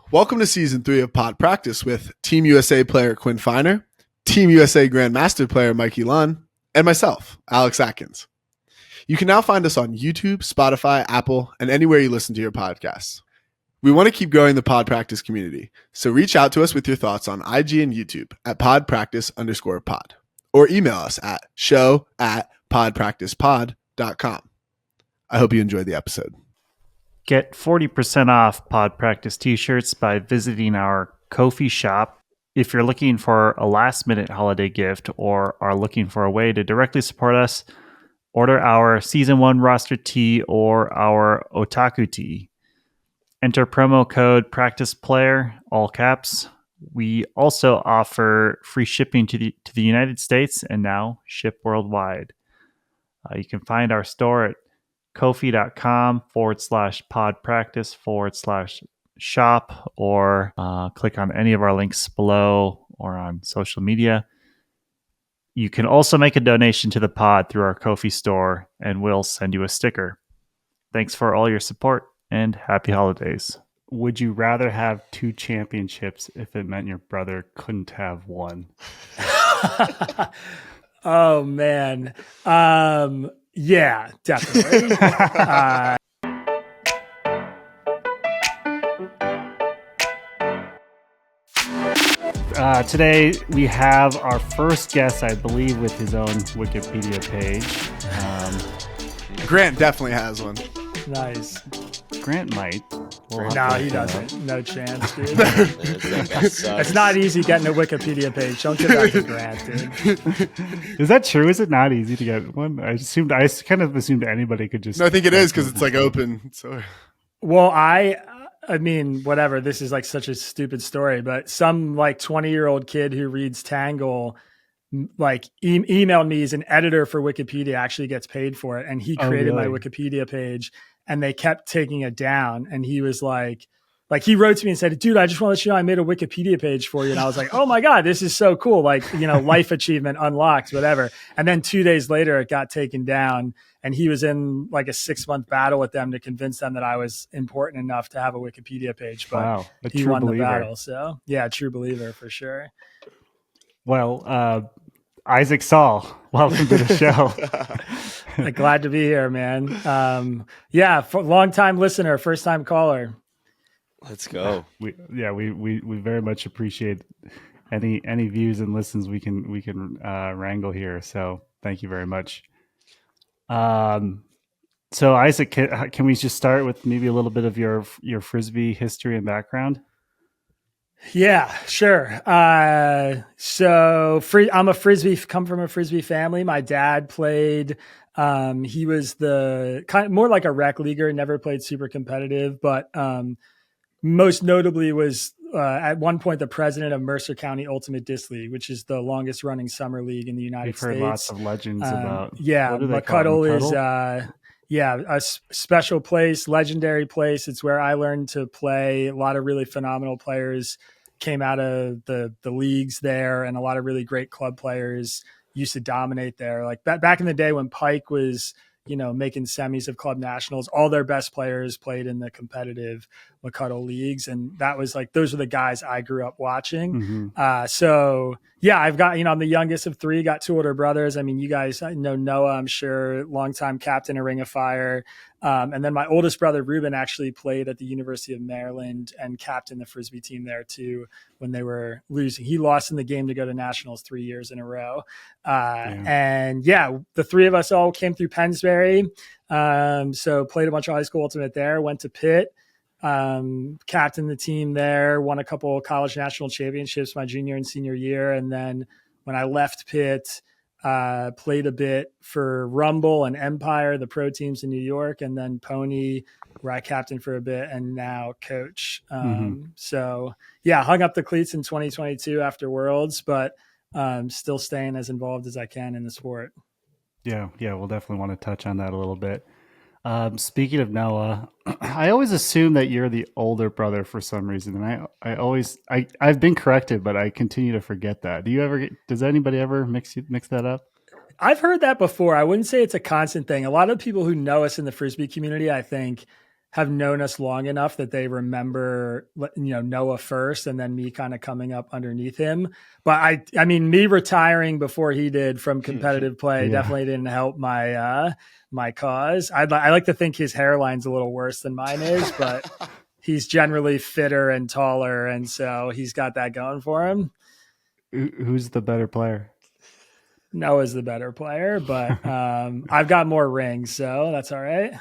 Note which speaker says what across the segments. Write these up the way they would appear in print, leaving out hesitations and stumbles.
Speaker 1: Welcome to Season 3 of Pod Practice with Team USA player Quinn Finer, Team USA Grandmaster player Mikey Lunn, and myself, Alex Atkins. You can now find us on YouTube, Spotify, Apple, and anywhere you listen to your podcasts. We want to keep growing the Pod Practice community, so reach out to us with your thoughts on IG and YouTube at podpractice_pod, or email us at show@podpracticepod.com. I hope you enjoyed the episode.
Speaker 2: Get 40% off Pod Practice t-shirts by visiting our Ko-fi shop. If you're looking for a last-minute holiday gift or are looking for a way to directly support us, order our Season 1 roster tee or our Otaku tee. Enter promo code PRACTICEPLAYER, all caps. We also offer free shipping to the United States and now ship worldwide. You can find our store at kofi.com/podpractice/shop or click on any of our links below or on social media. You can also make a donation to the pod through our Ko-fi store and we'll send you a sticker. Thanks for all your support and happy holidays. Would you rather have 2 championships if it meant your brother couldn't have one?
Speaker 3: Oh, man. Yeah, definitely.
Speaker 2: Today we have our first guest, I believe, with his own Wikipedia page.
Speaker 1: Grant definitely has one.
Speaker 3: Nice.
Speaker 2: Grant might.
Speaker 3: No, he doesn't. No chance, dude. It's not easy getting a Wikipedia page. Don't give that to Grant, dude.
Speaker 2: Is that true? Is it not easy to get one? I kind of assumed anybody could just.
Speaker 1: No, I think it is because it's like open. So,
Speaker 3: well, I mean, whatever. This is like such a stupid story, but some like 20-year-old kid who reads Tangle like emailed me as an editor for Wikipedia, actually gets paid for it, and he created my Wikipedia page. And they kept taking it down. And he was like he wrote to me and said, dude, I just want to let you know I made a Wikipedia page for you. And I was like, oh my God, this is so cool. Like, life achievement unlocked, whatever. And then 2 days later, it got taken down. And he was in like a 6-month battle with them to convince them that I was important enough to have a Wikipedia page. But
Speaker 2: wow,
Speaker 3: he won the battle. So yeah, true believer for sure.
Speaker 2: Well, Isaac Saul, welcome to the show.
Speaker 3: Glad to be here, man. Long time listener, first time caller.
Speaker 4: Let's go.
Speaker 2: We very much appreciate any views and listens we can wrangle here. So thank you very much. So Isaac, can we just start with maybe a little bit of your Frisbee history and background?
Speaker 3: Yeah, sure. So I'm come from a Frisbee family. My dad played, he was the more like a rec leaguer, never played super competitive, but, most notably was, at one point the president of Mercer County Ultimate Disc League, which is the longest running summer league in the United States.
Speaker 2: We've heard lots of legends about.
Speaker 3: Yeah. McCuddle is, a special place, legendary place. It's where I learned to play. A lot of really phenomenal players came out of the leagues there, and a lot of really great club players used to dominate there. Like back in the day when Pike was, making semis of club nationals, all their best players played in the competitive McCuddle leagues. And that was like, those are the guys I grew up watching. Mm-hmm. I've got, I'm the youngest of 3, got 2 older brothers. I mean, you guys know Noah, I'm sure, longtime captain of Ring of Fire. And then my oldest brother, Ruben, actually played at the University of Maryland and captained the Frisbee team there too when they were losing. He lost in the game to go to nationals 3 years in a row. And the 3 of us all came through Pennsbury. So played a bunch of high school ultimate there, went to Pitt, captained the team there, won a couple of college national championships my junior and senior year. And then when I left Pitt, played a bit for Rumble and Empire, the pro teams in New York, and then PoNY, where I captained for a bit and now coach. So hung up the cleats in 2022 after Worlds, but still staying as involved as I can in the sport.
Speaker 2: Yeah, we'll definitely want to touch on that a little bit. Speaking of Noah, I always assume that you're the older brother for some reason, and I've been corrected, but I continue to forget that. Does anybody ever mix that up?
Speaker 3: I've heard that before. I wouldn't say it's a constant thing. A lot of people who know us in the Frisbee community, I think, have known us long enough that they remember, Noah first and then me kind of coming up underneath him. But I mean, me retiring before he did from competitive play definitely didn't help my my cause. I like to think his hairline's a little worse than mine is, but he's generally fitter and taller, and so he's got that going for him.
Speaker 2: Who's the better player?
Speaker 3: Noah's the better player, but I've got more rings, so that's all right.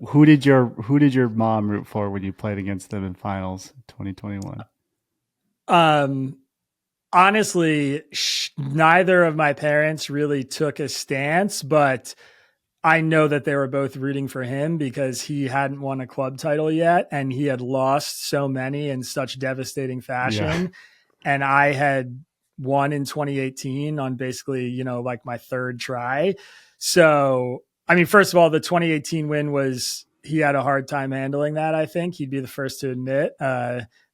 Speaker 2: Who did your mom root for when you played against them in finals 2021?
Speaker 3: Honestly, neither of my parents really took a stance, but I know that they were both rooting for him because he hadn't won a club title yet, and he had lost so many in such devastating fashion. And I had won in 2018 on basically, like my third try. So, I mean, first of all, the 2018 win he had a hard time handling that. I think he'd be the first to admit.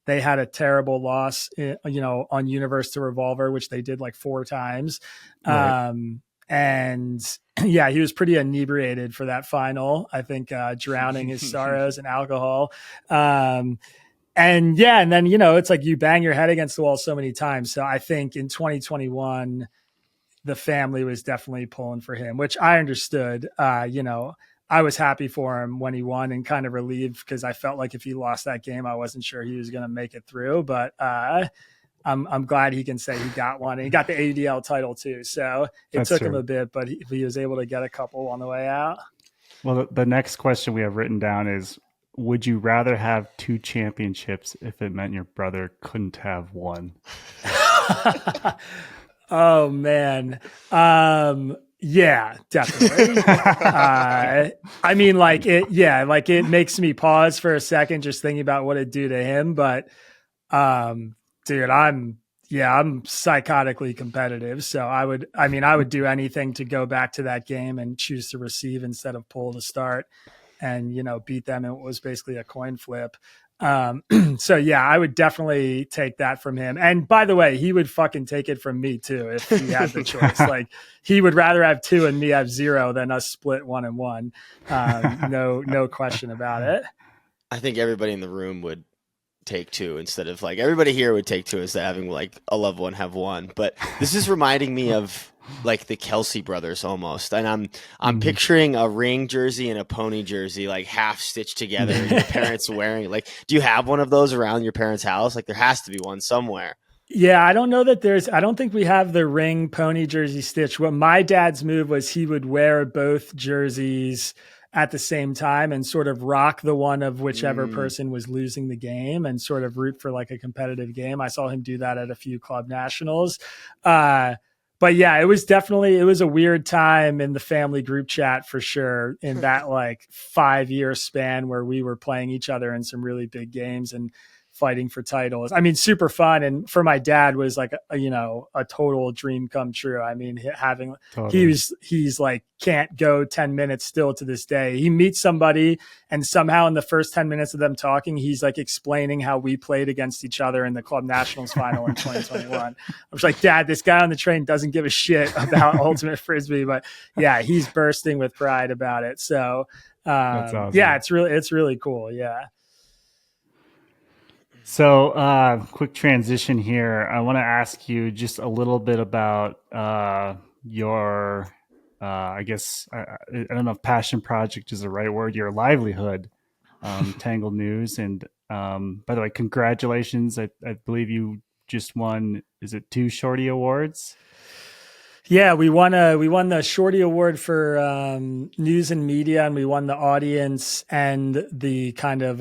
Speaker 3: They had a terrible loss, on Universe to Revolver, which they did like 4 times. Right. And yeah, he was pretty inebriated for that final, I think, drowning his sorrows in alcohol. And then, it's like you bang your head against the wall so many times. So I think in 2021, the family was definitely pulling for him, which I understood. I was happy for him when he won and kind of relieved because I felt like if he lost that game, I wasn't sure he was going to make it through. But I'm glad he can say he got one. And he got the ADL title too. So it took him a bit, but he was able to get a couple on the way out.
Speaker 2: Well, the next question we have written down is, would you rather have 2 championships if it meant your brother couldn't have one?
Speaker 3: Oh, man. Yeah, definitely. I memean, it makes me pause for a second just thinking about what it'd do to him. But, dude, I'm psychotically competitive. So I would do anything to go back to that game and choose to receive instead of pull to start and, beat them in what was basically a coin flip. So yeah, I would definitely take that from him. And by the way, he would fucking take it from me too if he had the choice. Like he would rather have 2 and me have 0 than us split 1 and 1. No question about it.
Speaker 4: I think everybody in the room would take 2 instead of everybody here would take 2 instead of having a loved one have 1. But this is reminding me of the Kelsey brothers almost, and I'm picturing a ring jersey and a pony jersey half stitched together. And your parents wearing do you have one of those around your parents' house? There has to be one somewhere.
Speaker 3: Yeah, I don't know that I don't think we have the ring pony jersey stitch. What my dad's move was he would wear both jerseys at the same time and sort of rock the one of whichever person was losing the game and sort of root for a competitive game. I saw him do that at a few club nationals. But yeah, it was a weird time in the family group chat for sure in that 5-year span where we were playing each other in some really big games and fighting for titles. I mean, super fun. And for my dad was a total dream come true. I mean, he's can't go 10 minutes still to this day. He meets somebody and somehow in the first 10 minutes of them talking, he's explaining how we played against each other in the club nationals final in 2021. I was like, Dad, this guy on the train doesn't give a shit about ultimate Frisbee, but yeah, he's bursting with pride about it. So
Speaker 2: that's awesome.
Speaker 3: Yeah, it's really cool. Yeah.
Speaker 2: So, quick transition here. I want to ask you just a little bit about your, I guess, I don't know if passion project is the right word, your livelihood, Tangle News. And by the way, congratulations. I believe you just won, is it 2 Shorty Awards?
Speaker 3: Yeah, we won the Shorty Award for news and media, and we won the audience and the kind of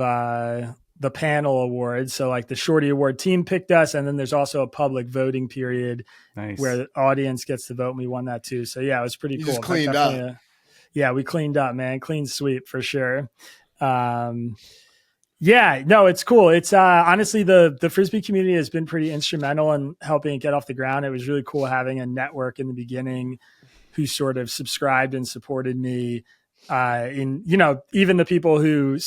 Speaker 3: the panel award. So the Shorty Award team picked us, and then there's also a public voting period where the audience gets to vote, and we won that too. So yeah, it was pretty cool.
Speaker 1: Just cleaned up.
Speaker 3: Yeah, we cleaned up, man. Clean sweep for sure. Yeah, no, it's cool. It's honestly the Frisbee community has been pretty instrumental in helping it get off the ground. It was really cool having a network in the beginning who sort of subscribed and supported me. Even the people who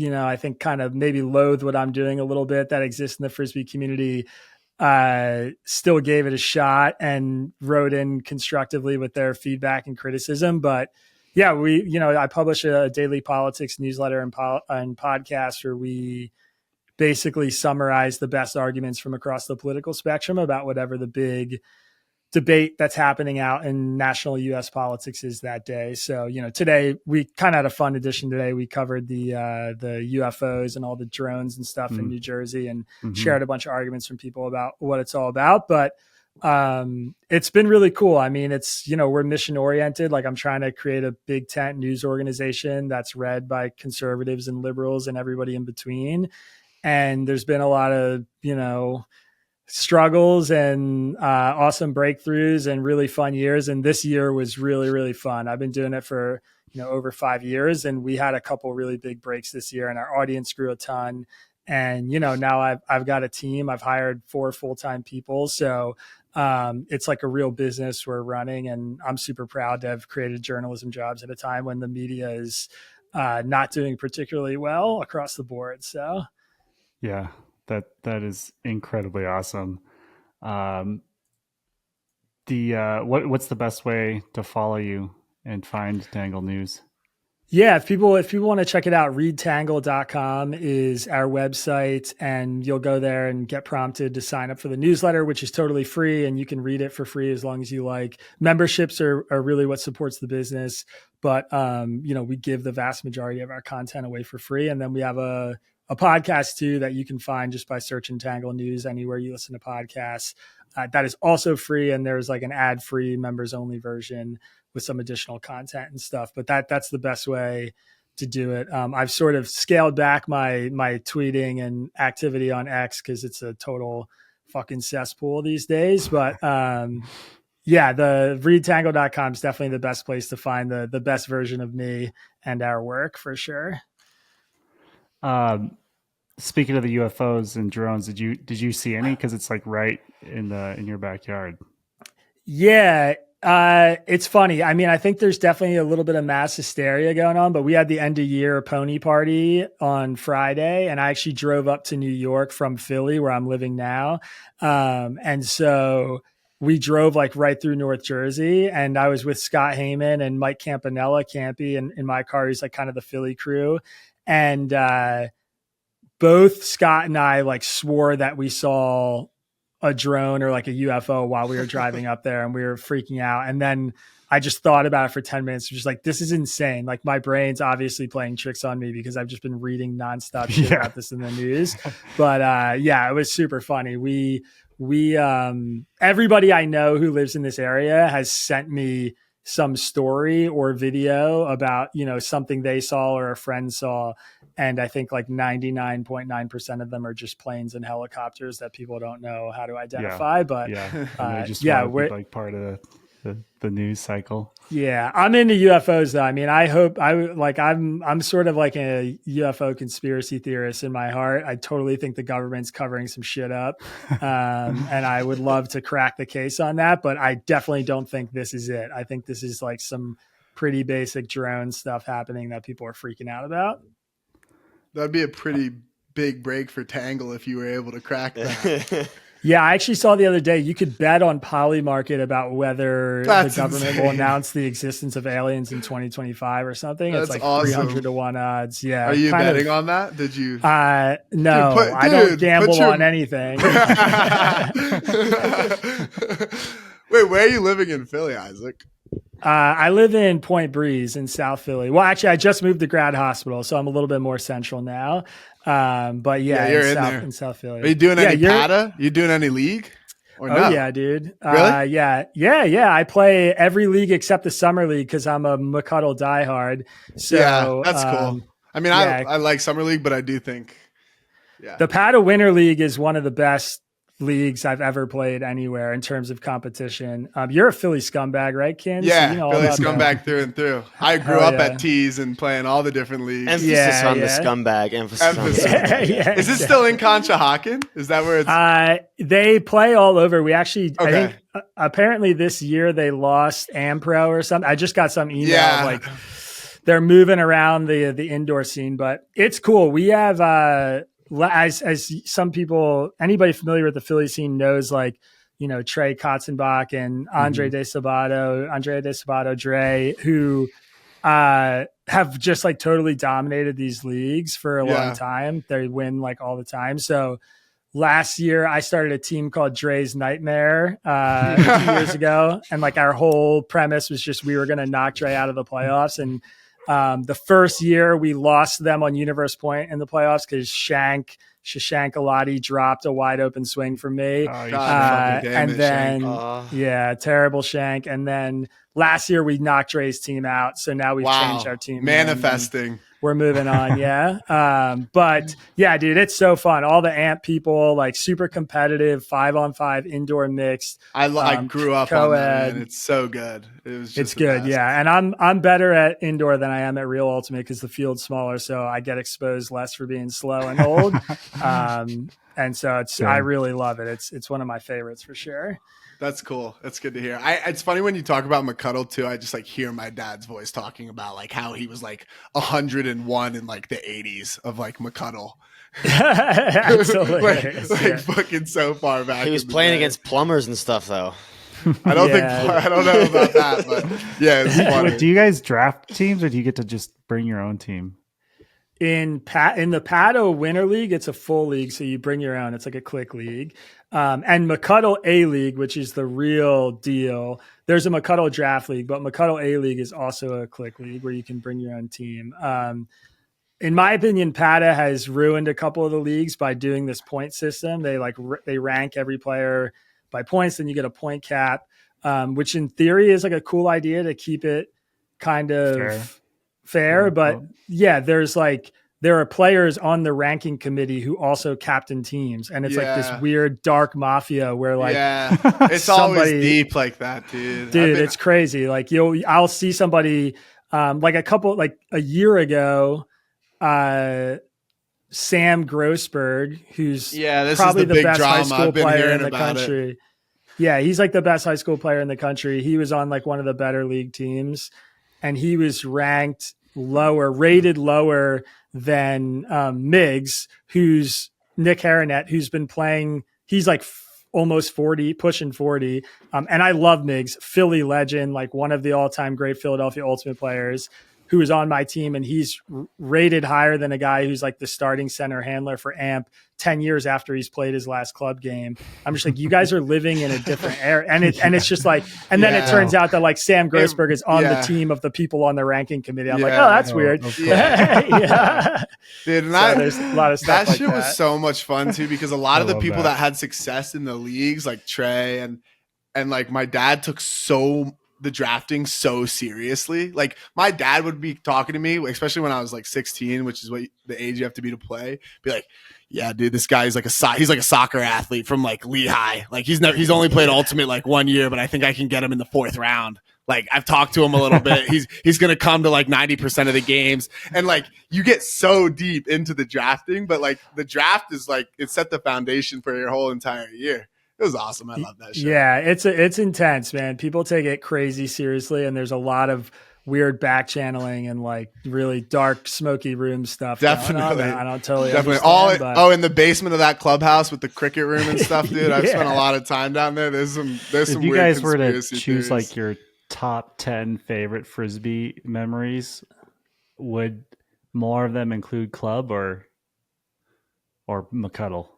Speaker 3: I think kind of maybe loathe what I'm doing a little bit that exists in the Frisbee community, still gave it a shot and wrote in constructively with their feedback and criticism. But Yeah, I publish a daily politics newsletter and podcast where we basically summarize the best arguments from across the political spectrum about whatever the big debate that's happening out in national U.S. politics is that day. So, today we kind of had a fun edition today. We covered the UFOs and all the drones and stuff in New Jersey and shared a bunch of arguments from people about what it's all about. But it's been really cool. I mean, it's, we're mission oriented. Like, I'm trying to create a big tent news organization that's read by conservatives and liberals and everybody in between. And there's been a lot of, struggles and awesome breakthroughs and really fun years. And this year was really, really fun. I've been doing it for, over 5 years, and we had a couple really big breaks this year, and our audience grew a ton. And, now I've got a team. I've hired 4 full-time people. So it's like a real business we're running, and I'm super proud to have created journalism jobs at a time when the media is not doing particularly well across the board. So,
Speaker 2: yeah. That is incredibly awesome. What's the best way to follow you and find Tangle News?
Speaker 3: Yeah, if people want to check it out, readtangle.com is our website, and you'll go there and get prompted to sign up for the newsletter, which is totally free, and you can read it for free as long as you like. Memberships are really what supports the business, but we give the vast majority of our content away for free. And then we have a podcast too that you can find just by searching Tangle News anywhere you listen to podcasts. That is also free, and there's like an ad-free members only version with some additional content and stuff. But that's the best way to do it. I've sort of scaled back my tweeting and activity on X because it's a total fucking cesspool these days. But the readtangle.com is definitely the best place to find the best version of me and our work for sure.
Speaker 2: Speaking of the UFOs and drones, did you see any? Because it's like right in your backyard.
Speaker 3: Yeah, it's funny. I mean, I think there's definitely a little bit of mass hysteria going on, but we had the end of year pony party on Friday, and I actually drove up to New York from Philly, where I'm living now, and so we drove like right through North Jersey, and I was with Scott Heyman and Mike Campanella, Campy, and in my car, he's like kind of the Philly crew, and both Scott and I like swore that we saw a drone or like a UFO while we were driving up there, and we were freaking out. And then I just thought about it for 10 minutes, just like, this is insane. Like, my brain's obviously playing tricks on me because I've just been reading nonstop shit about this in the news. But it was super funny. We everybody I know who lives in this area has sent me some story or video about, something they saw or a friend saw. And I think like 99.9% of them are just planes and helicopters that people don't know how to identify.
Speaker 2: Yeah.
Speaker 3: But
Speaker 2: we're like part of the news cycle.
Speaker 3: Yeah, I'm into UFOs though. I mean, I'm sort of like a UFO conspiracy theorist in my heart. I totally think the government's covering some shit up, and I would love to crack the case on that. But I definitely don't think this is it. I think this is like some pretty basic drone stuff happening that people are freaking out about.
Speaker 1: That'd be a pretty big break for Tangle if you were able to crack that.
Speaker 3: Yeah, I actually saw the other day you could bet on Polymarket about whether the government will announce the existence of aliens in 2025 or something.
Speaker 1: That's
Speaker 3: it's like
Speaker 1: awesome.
Speaker 3: 300 to 1 odds. Yeah.
Speaker 1: Are you betting on that? Did you?
Speaker 3: No, I don't gamble on anything.
Speaker 1: Wait, where are you living in Philly, Isaac?
Speaker 3: I live in Point Breeze in South Philly. Well, actually, I just moved to Grad Hospital, so I'm a little bit more central now. But you're in South Philly.
Speaker 1: Are you doing any PATA? You doing any league? Or no?
Speaker 3: Yeah, dude.
Speaker 1: Really?
Speaker 3: Yeah. I play every league except the summer league because I'm a McCuddle diehard. So
Speaker 1: yeah, that's cool. I mean, I like summer league, but I do think,
Speaker 3: the PATA Winter League is one of the best leagues I've ever played anywhere in terms of competition. You're a Philly scumbag, right, Ken?
Speaker 1: Yeah, so Philly scumbag through and through. I grew up at Tees and playing all the different leagues.
Speaker 4: Emphasis on the scumbag. Emphasis on the scumbag.
Speaker 1: Is it still in Conshohocken? Is that where it's?
Speaker 3: They play all over. We actually, I think, apparently this year they lost AmPro or something. I just got some email like they're moving around the indoor scene, but it's cool. We have as some people, anybody familiar with the Philly scene knows, like, Trey Kotzenbach and Andrea De Sabato, Dre, who have just like totally dominated these leagues for a long time. They win like all the time. So last year I started a team called Dre's Nightmare 2 years ago. And like our whole premise was just, we were going to knock Dre out of the playoffs. And the first year we lost them on Universe Point in the playoffs because Shashank Alati dropped a wide open swing for me. And then, terrible shank. And then last year we knocked Dre's team out. So now we've changed our team.
Speaker 1: Manifesting.
Speaker 3: We're moving on. But yeah, dude, it's so fun. All the AMP people, like super competitive, 5-on-5 indoor mixed.
Speaker 1: I grew up on that, man. It's so good.
Speaker 3: It's good. Yeah. And I'm better at indoor than I am at real ultimate because the field's smaller. So I get exposed less for being slow and old. And so I really love it. It's one of my favorites for sure.
Speaker 1: That's cool. That's good to hear. It's funny when you talk about McCuddle too. I just like hear my dad's voice talking about like how he was like 101 in like the 80s of like McCuddle. like fucking so far back.
Speaker 4: He was playing against plumbers and stuff though.
Speaker 1: I don't know about that, but yeah, it's funny.
Speaker 2: Do you guys draft teams or do you get to just bring your own team?
Speaker 3: In the PADO Winter League, it's a full league, so you bring your own. It's like a click league. And McCuddle A League, which is the real deal. There's a McCuddle Draft League, but McCuddle A League is also a click league where you can bring your own team. In my opinion, PADA has ruined a couple of the leagues by doing this point system. They rank every player by points, then you get a point cap, which in theory is like a cool idea to keep it kind of fair. But yeah, there are players on the ranking committee who also captain teams, and it's like this weird dark mafia where like
Speaker 1: it's always deep like that, dude.
Speaker 3: It's crazy. Like I'll see somebody like a year ago, Sam Grossberg, who's probably the best high school player in the country. Yeah, he's like the best high school player in the country. He was on like one of the better league teams, and he was rated lower than Miggs, who's Nick Haranet, who's been playing. He's like almost 40, pushing 40. And I love Miggs, Philly legend, like one of the all-time great Philadelphia Ultimate players, who is on my team, and he's rated higher than a guy who's like the starting center handler for AMP 10 years after he's played his last club game. I'm just like, you guys are living in a different era. And it's just like, and then it turns out that like Sam Grossberg is on the team of the people on the ranking committee. I'm like, oh, that's weird.
Speaker 1: Dude, and
Speaker 3: there's a lot of stuff
Speaker 1: that shit was so much fun too, because a lot of the people that had success in the leagues, like Trey and like my dad took the drafting so seriously. Like my dad would be talking to me, especially when I was like 16, which is what the age you have to be to play. Be like, yeah, dude, this guy's like he's like a soccer athlete from like Lehigh. Like he's only played Ultimate like 1 year, but I think I can get him in the 4th round. Like I've talked to him a little bit. He's going to come to like 90% of the games. And like you get so deep into the drafting, but like the draft is like, it set the foundation for your whole entire year. It was awesome. I love that shit.
Speaker 3: Yeah, it's intense, man. People take it crazy seriously, and there's a lot of weird back channeling and like really dark, smoky room stuff.
Speaker 1: Definitely,
Speaker 3: I don't totally
Speaker 1: understand. In the basement of that clubhouse with the cricket room and stuff, dude. I've spent a lot of time down there. There's some. If
Speaker 2: you guys were to choose
Speaker 1: theories.
Speaker 2: like your top 10 favorite Frisbee memories, would more of them include club or McCuddle?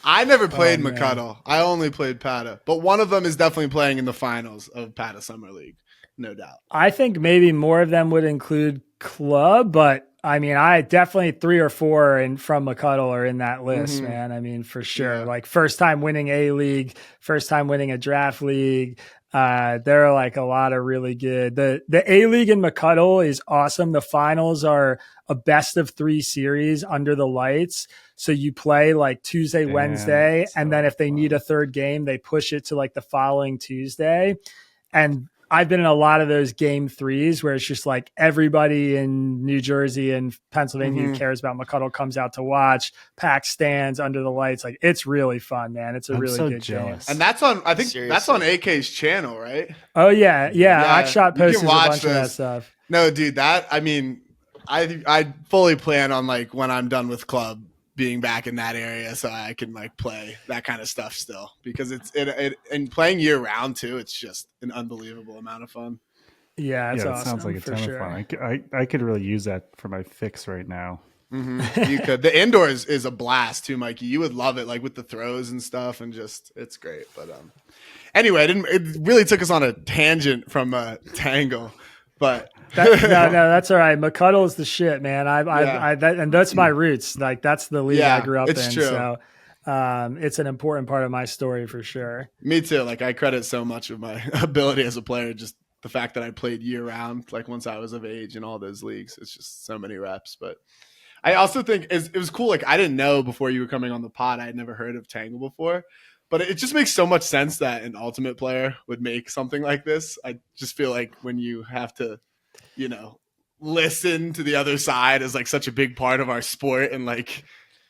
Speaker 1: I never played McCuddle. I only played PADA. But one of them is definitely playing in the finals of PADA Summer League, no doubt.
Speaker 3: I think maybe more of them would include club, but I mean, I definitely 3 or 4 from McCuddle are in that list, man. I mean, for sure. Like first time winning A League, first time winning a draft league. There are like a lot of really good. The A League in McCuddle is awesome. The finals are a best of 3 series under the lights. So you play like Tuesday, Wednesday, and then if they need a third game, they push it to like the following Tuesday. And I've been in a lot of those game 3s where it's just like everybody in New Jersey and Pennsylvania who cares about McCuddle comes out to watch, packed stands under the lights. Like it's really fun, man. It's a really good game.
Speaker 1: And that's on, I think that's on AK's channel, right?
Speaker 3: Oh yeah. Akshot posts a bunch of that stuff.
Speaker 1: No, dude, I fully plan on like when I'm done with club being back in that area so I can like play that kind of stuff still, because it's and playing year round too. It's just an unbelievable amount of fun.
Speaker 3: Yeah, it's
Speaker 2: that
Speaker 3: awesome.
Speaker 2: sounds like a
Speaker 3: for
Speaker 2: ton
Speaker 3: sure.
Speaker 2: of fun. I could really use that for my fix right now.
Speaker 1: Mm-hmm. You could. The indoors is a blast too, Mikey. You would love it, like with the throws and stuff, and just it's great. But anyway, it really took us on a tangent from Tangle, but
Speaker 3: no, that's all right. McCuddle is the shit, man. And that's my roots. Like that's the league I grew up in.
Speaker 1: True.
Speaker 3: So it's an important part of my story for sure.
Speaker 1: Me too. Like I credit so much of my ability as a player, just the fact that I played year round, like once I was of age in all those leagues. It's just so many reps. But I also think it was cool. Like I didn't know before you were coming on the pod. I had never heard of Tangle before, but it just makes so much sense that an ultimate player would make something like this. I just feel like when you have to, listen to the other side is like such a big part of our sport, and like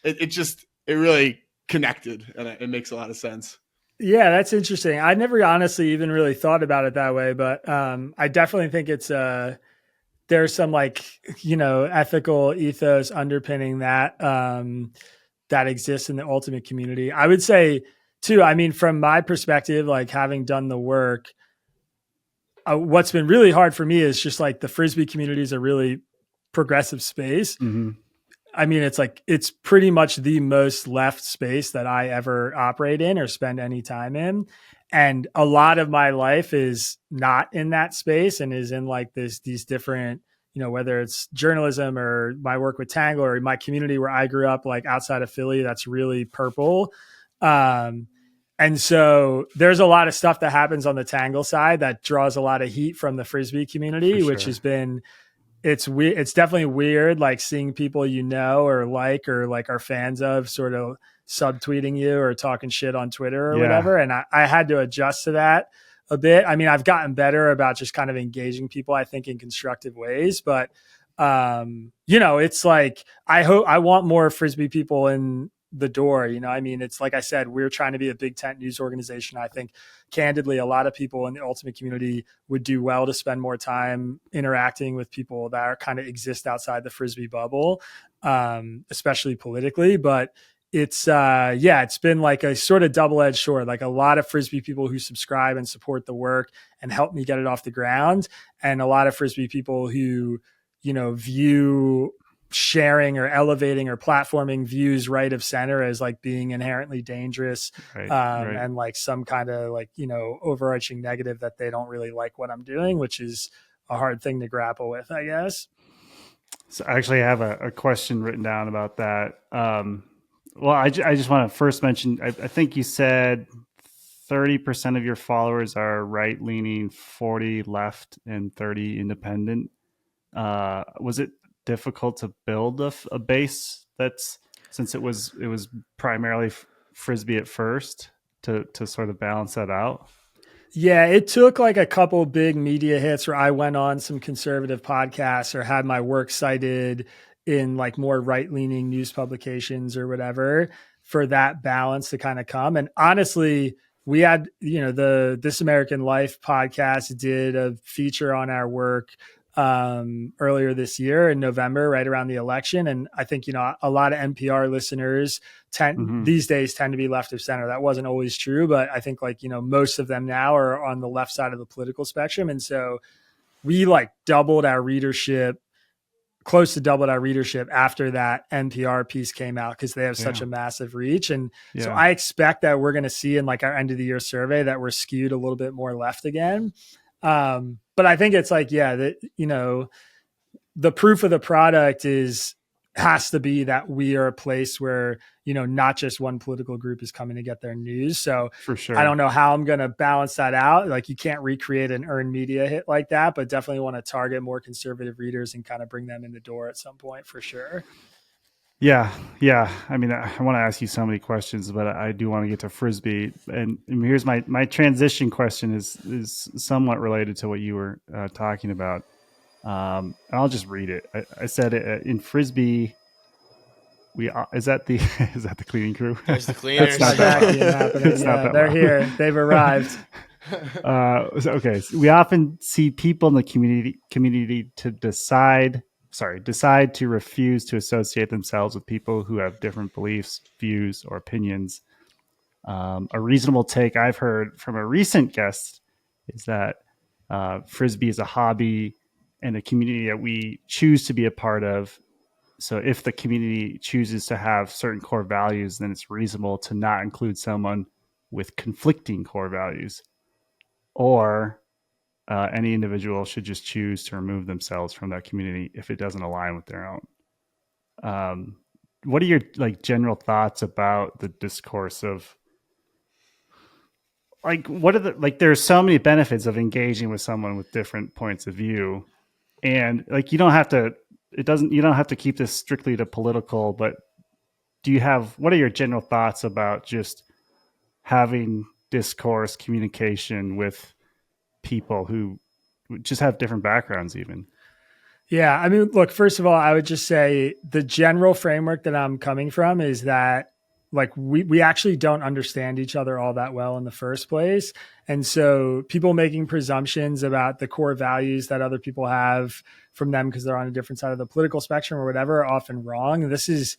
Speaker 1: it really connected, and it makes a lot of sense.
Speaker 3: Yeah, that's interesting. I never honestly even really thought about it that way, but I definitely think it's there's some ethical ethos underpinning that that exists in the ultimate community. I would say too, I mean, from my perspective, like having done the work, what's been really hard for me is just like the Frisbee community is a really progressive space.
Speaker 2: Mm-hmm.
Speaker 3: I mean, it's pretty much the most left space that I ever operate in or spend any time in. And a lot of my life is not in that space and is in like these different, whether it's journalism or my work with Tangle or my community where I grew up, like outside of Philly, that's really purple. And so there's a lot of stuff that happens on the Tangle side that draws a lot of heat from the Frisbee community, which has been, it's weird. It's definitely weird, like seeing people or like are fans of sort of subtweeting you or talking shit on Twitter or whatever. And I had to adjust to that a bit. I mean, I've gotten better about just kind of engaging people, I think, in constructive ways. But, it's like, I want more Frisbee people in the door. I mean, it's like I said, we're trying to be a big tent news organization. I think candidly, a lot of people in the ultimate community would do well to spend more time interacting with people that are kind of exist outside the Frisbee bubble, especially politically. But it's been like a sort of double-edged sword, like a lot of Frisbee people who subscribe and support the work and help me get it off the ground. And a lot of Frisbee people who, view sharing or elevating or platforming views right of center as like being inherently dangerous, and like some kind of like, overarching negative that they don't really like what I'm doing, which is a hard thing to grapple with, I guess.
Speaker 2: So I actually have a question written down about that. Well, I just want to first mention, I think you said 30% of your followers are right-leaning, 40 left, and 30 independent. Was it difficult to build a base since it was primarily Frisbee at first to sort of balance that out?
Speaker 3: Yeah, it took like a couple big media hits where I went on some conservative podcasts or had my work cited in like more right-leaning news publications or whatever for that balance to kind of come. And honestly, we had, the This American Life podcast did a feature on our work earlier this year in November, right around the election. And I think, a lot of NPR listeners these days tend to be left of center. That wasn't always true, but I think like, most of them now are on the left side of the political spectrum. And so we like close to doubled our readership after that NPR piece came out because they have such a massive reach. And so I expect that we're going to see in like our end of the year survey that we're skewed a little bit more left again. But I think it's like, that, the proof of the product has to be that we are a place where, not just one political group is coming to get their news. So
Speaker 2: for sure,
Speaker 3: I don't know how I'm going to balance that out. Like you can't recreate an earned media hit like that, but definitely want to target more conservative readers and kind of bring them in the door at some point for sure.
Speaker 2: Yeah. I mean, I want to ask you so many questions, but I do want to get to Frisbee. And here's my transition question is somewhat related to what you were talking about. I'll just read it. I said in Frisbee, is that the cleaning crew?
Speaker 4: There's the cleaners.
Speaker 3: They're here. They've arrived.
Speaker 2: Okay. So we often see people in the community decide to refuse to associate themselves with people who have different beliefs, views, or opinions. A reasonable take I've heard from a recent guest is that Frisbee is a hobby and a community that we choose to be a part of. So if the community chooses to have certain core values, then it's reasonable to not include someone with conflicting core values. Or any individual should just choose to remove themselves from that community if it doesn't align with their own. What are your general thoughts about the discourse of what are the there's so many benefits of engaging with someone with different points of view, and you don't have to keep this strictly to political, but what are your general thoughts about just having discourse communication with people who just have different backgrounds even?
Speaker 3: Yeah. I mean, look, first of all, I would just say the general framework that I'm coming from is that we actually don't understand each other all that well in the first place. And so people making presumptions about the core values that other people have from them because they're on a different side of the political spectrum or whatever are often wrong. This is,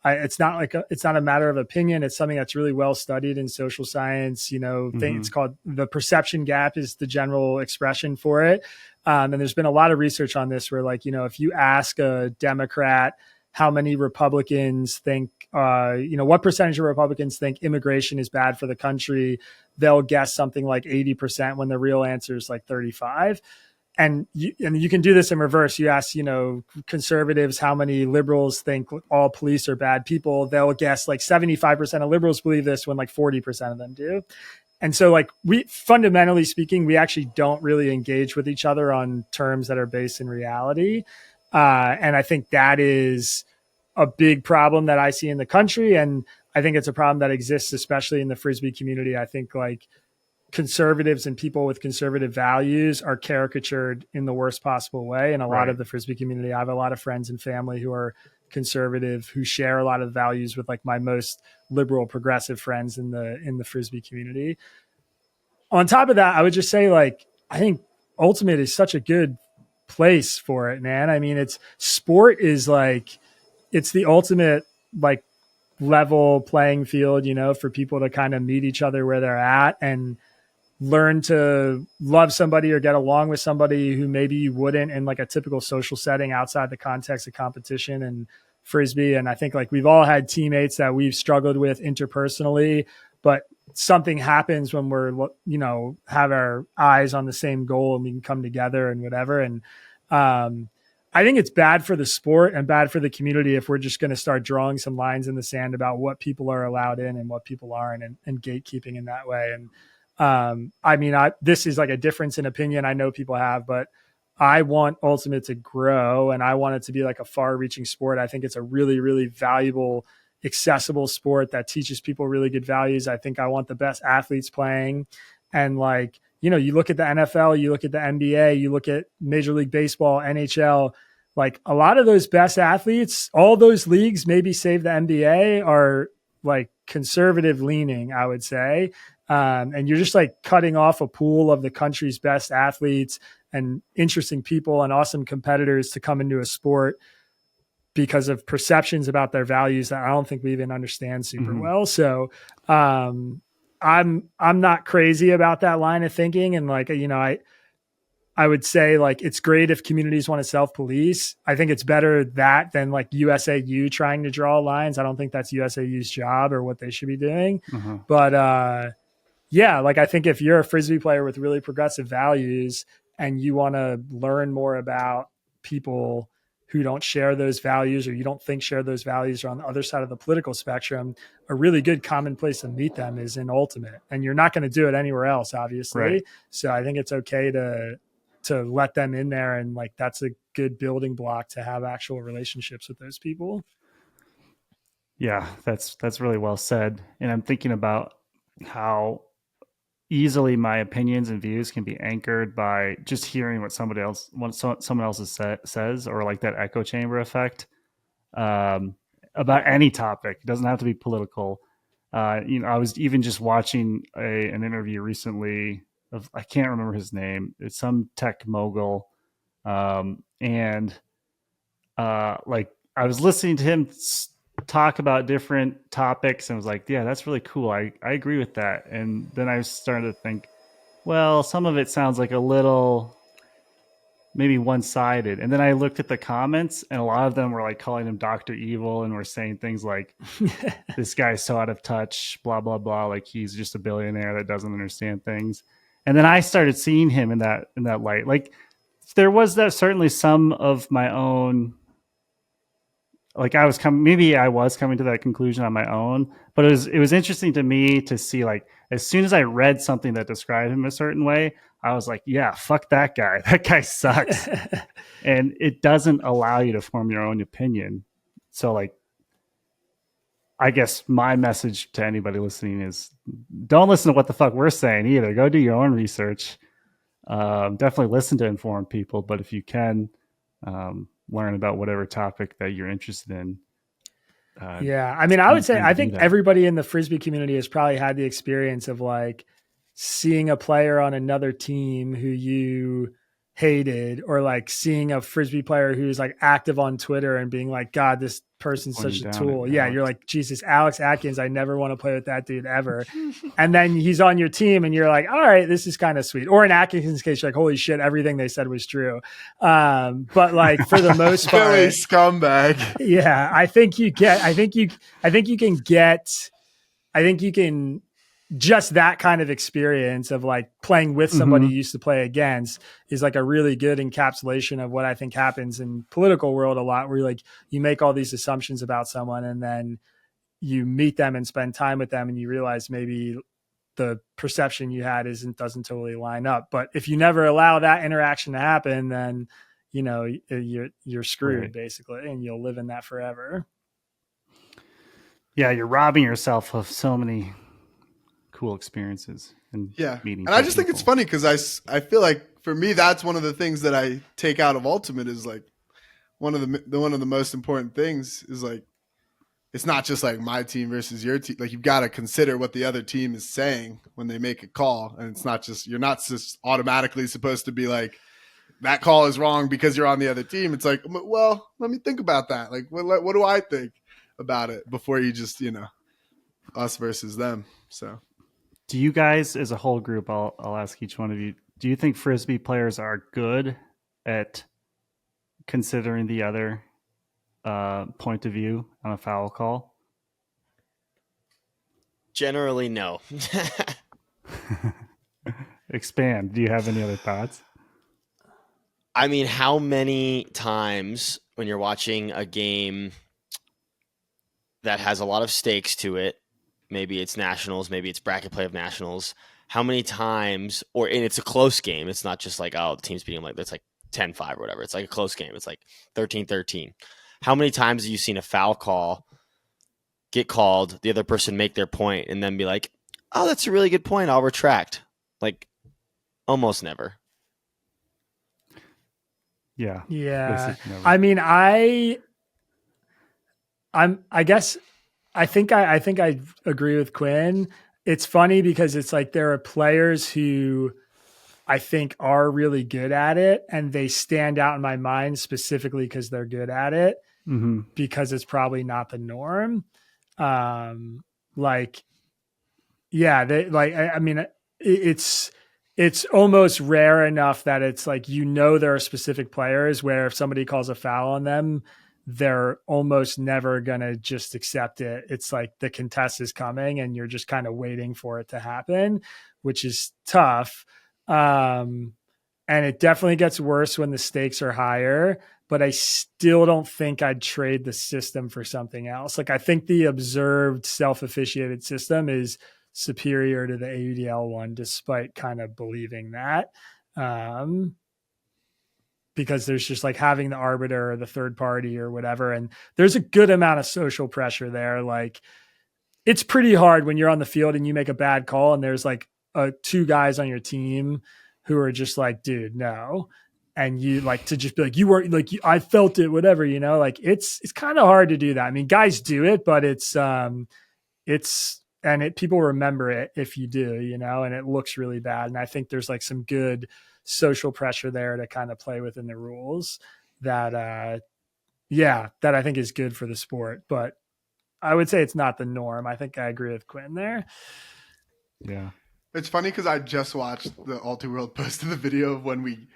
Speaker 3: it's not a matter of opinion. It's something that's really well studied in social science. It's called the perception gap is the general expression for it. And there's been a lot of research on this where if you ask a Democrat how many Republicans think, what percentage of Republicans think immigration is bad for the country, they'll guess something like 80% when the real answer is 35. And you can do this in reverse. You ask, conservatives how many liberals think all police are bad people. They'll guess 75% of liberals believe this when 40% of them do. And so we, fundamentally speaking, we actually don't really engage with each other on terms that are based in reality. And I think that is a big problem that I see in the country. And I think it's a problem that exists, especially in the Frisbee community. I think conservatives and people with conservative values are caricatured in the worst possible way. And a lot of the Frisbee community, I have a lot of friends and family who are conservative, who share a lot of values with my most liberal progressive friends in the Frisbee community. On top of that, I would just say I think Ultimate is such a good place for it, man. I mean, sport is it's the ultimate level playing field, for people to kind of meet each other where they're at and learn to love somebody or get along with somebody who maybe you wouldn't in a typical social setting outside the context of competition and Frisbee. And I think we've all had teammates that we've struggled with interpersonally, but something happens when we're, have our eyes on the same goal and we can come together and whatever. And I think it's bad for the sport and bad for the community if we're just going to start drawing some lines in the sand about what people are allowed in and what people aren't, and gatekeeping in that way. And this is a difference in opinion I know people have, but I want Ultimate to grow and I want it to be a far reaching sport. I think it's a really, really valuable, accessible sport that teaches people really good values. I think I want the best athletes playing. And you look at the NFL, you look at the NBA, you look at Major League Baseball, NHL, a lot of those best athletes, all those leagues, maybe save the NBA, are conservative leaning, I would say. And you're just cutting off a pool of the country's best athletes and interesting people and awesome competitors to come into a sport because of perceptions about their values that I don't think we even understand super well. So, I'm not crazy about that line of thinking. And I would say it's great if communities want to self-police. I think it's better that than USAU trying to draw lines. I don't think that's USAU's job or what they should be doing. But, yeah, I think if you're a Frisbee player with really progressive values and you want to learn more about people who don't share those values or you don't think share those values are on the other side of the political spectrum, a really good common place to meet them is in Ultimate. And you're not going to do it anywhere else, obviously. Right. So I think it's okay to let them in there. And that's a good building block to have actual relationships with those people.
Speaker 2: Yeah, that's really well said. And I'm thinking about how easily my opinions and views can be anchored by just hearing what someone else says, or that echo chamber effect about any topic. It doesn't have to be political. I was even just watching an interview recently of, I can't remember his name. It's some tech mogul. And I was listening to him talk about different topics and was yeah, that's really cool. I agree with that. And then I was starting to think, well, some of it sounds like a little maybe one-sided. And then I looked at the comments, and a lot of them were like calling him Dr. Evil and were saying things like, this guy's so out of touch, blah, blah, blah. Like he's just a billionaire that doesn't understand things. And then I started seeing him in that light. Like there was that certainly some of my own, like I was coming to that conclusion on my own, but it was interesting to me to see, like, as soon as I read something that described him a certain way, I was like, yeah, fuck that guy. That guy sucks. And it doesn't allow you to form your own opinion. So like, I guess my message to anybody listening is don't listen to what the fuck we're saying either. Go do your own research. Definitely listen to informed people, but if you can, learn about whatever topic that you're interested in.
Speaker 3: Yeah. I mean, I would say, I think everybody in the Frisbee community has probably had the experience of like seeing a player on another team who you hated, or like seeing a Frisbee player who's like active on Twitter and being like, God, this person's such a tool. Yeah. You're like, Jesus, Alex Atkins, I never want to play with that dude ever. And then he's on your team and you're like, all right, this is kind of sweet. Or in Atkins' case, you're like, holy shit, everything they said was true. But like for the most part,
Speaker 1: Philly scumbag.
Speaker 3: Yeah. I think you can just that kind of experience of like playing with somebody you used to play against is like a really good encapsulation of what I think happens in political world a lot, where like you make all these assumptions about someone and then you meet them and spend time with them and you realize maybe the perception you had doesn't totally line up. But if you never allow that interaction to happen, then you know, you're screwed basically, and you'll live in that forever.
Speaker 2: Yeah. You're robbing yourself of so many cool experiences and meeting.
Speaker 1: And I just think it's funny because I feel like for me, that's one of the things that I take out of Ultimate is like one of the most important things is like, it's not just like my team versus your team. Like you've got to consider what the other team is saying when they make a call. And it's not just, you're not just automatically supposed to be like, that call is wrong because you're on the other team. It's like, well, let me think about that. Like, what do I think about it before you just, us versus them. So.
Speaker 2: Do you guys, as a whole group, I'll ask each one of you, do you think Frisbee players are good at considering the other point of view on a foul call?
Speaker 4: Generally, no.
Speaker 2: Expand. Do you have any other thoughts?
Speaker 4: I mean, how many times when you're watching a game that has a lot of stakes to it, maybe it's nationals, maybe it's bracket play of nationals, how many times, and it's a close game, it's not just like, oh, the team's beating them, like, it's like 10-5 or whatever. It's like a close game. It's like 13-13. How many times have you seen a foul call get called, the other person make their point, and then be like, oh, that's a really good point, I'll retract? Like, almost never.
Speaker 2: Yeah.
Speaker 3: I mean, I think I agree with Quinn. It's funny because it's like there are players who I think are really good at it, and they stand out in my mind specifically because they're good at it, because it's probably not the norm. It's almost rare enough that it's like, there are specific players where if somebody calls a foul on them, they're almost never going to just accept it. It's like the contest is coming and you're just kind of waiting for it to happen, which is tough. And it definitely gets worse when the stakes are higher, but I still don't think I'd trade the system for something else. Like I think the observed self-officiated system is superior to the AUDL one, despite kind of believing that. Because there's just like having the arbiter or the third party or whatever. And there's a good amount of social pressure there. Like it's pretty hard when you're on the field and you make a bad call and there's like two guys on your team who are just like, dude, no. And you like to just be like, you weren't like, I felt it, whatever, like it's kind of hard to do that. I mean, guys do it, but people remember it if you do, and it looks really bad. And I think there's like some good social pressure there to kind of play within the rules that I think is good for the sport, but I would say it's not the norm. I think I agree with Quinn there.
Speaker 2: Yeah.
Speaker 1: It's funny because I just watched the All Too World posted the video of when we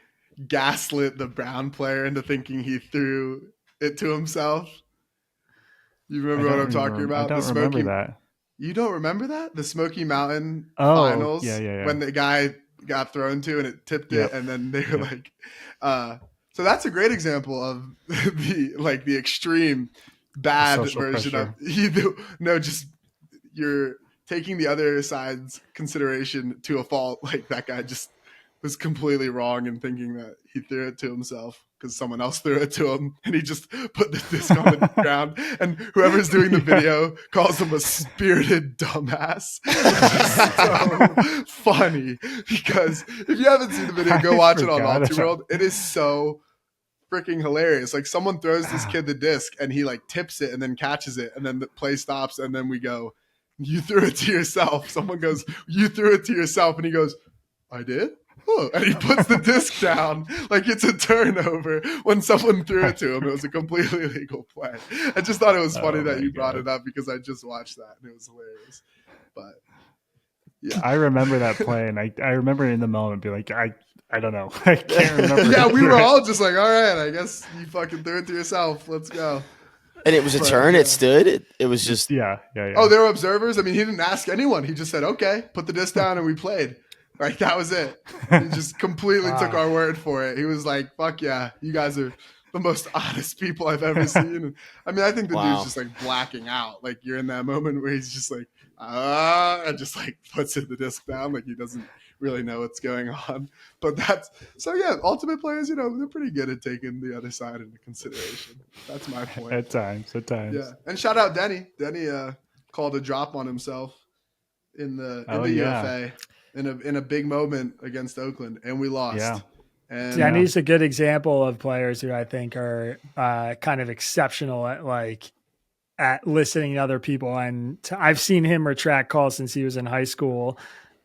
Speaker 1: gaslit the Brown player into thinking he threw it to himself. You remember what I'm talking about?
Speaker 2: I don't remember that.
Speaker 1: You don't remember that? The Smoky Mountain
Speaker 2: finals?
Speaker 1: Yeah. When the guy got thrown to and it tipped it, and then they were like, so that's a great example of the extreme bad version of just you're taking the other side's consideration to a fault. Like that guy just was completely wrong in thinking that he threw it to himself because someone else threw it to him, and he just put the disc on the ground. And whoever's doing the video calls him a spirited dumbass. It's so funny because if you haven't seen the video, go watch it on All Too World. It is so freaking hilarious. Like someone throws this kid the disc, and he like tips it and then catches it, and then the play stops, and then we go, "You threw it to yourself." Someone goes, "You threw it to yourself," and he goes, "I did." Oh, and he puts the disc down like it's a turnover when someone threw it to him. It was a completely illegal play. I just thought it was funny that you brought it up because I just watched that and it was hilarious. But yeah,
Speaker 2: I remember that play, and I remember in the moment be like, I don't know, I can't remember.
Speaker 1: Yeah, we were all just like, all right, I guess you fucking threw it to yourself. Let's go.
Speaker 4: And it was a turn. It stood. It was just
Speaker 2: yeah.
Speaker 1: Oh, there were observers. I mean, he didn't ask anyone. He just said, "Okay, put the disc down," and we played. Like that was it. He just completely took our word for it. He was like, "Fuck yeah, you guys are the most honest people I've ever seen." And, I mean, I think the dude's just like blacking out. Like you're in that moment where he's just like, and just like puts the disc down, like he doesn't really know what's going on. But that's so yeah. Ultimate players, they're pretty good at taking the other side into consideration. That's my point.
Speaker 2: At times.
Speaker 1: Yeah, and shout out Denny. Denny called a drop on himself in the UFA. In a big moment against Oakland, and we lost.
Speaker 2: Yeah.
Speaker 3: And Denny's a good example of players who I think are kind of exceptional at listening to other people. And I've seen him retract calls since he was in high school.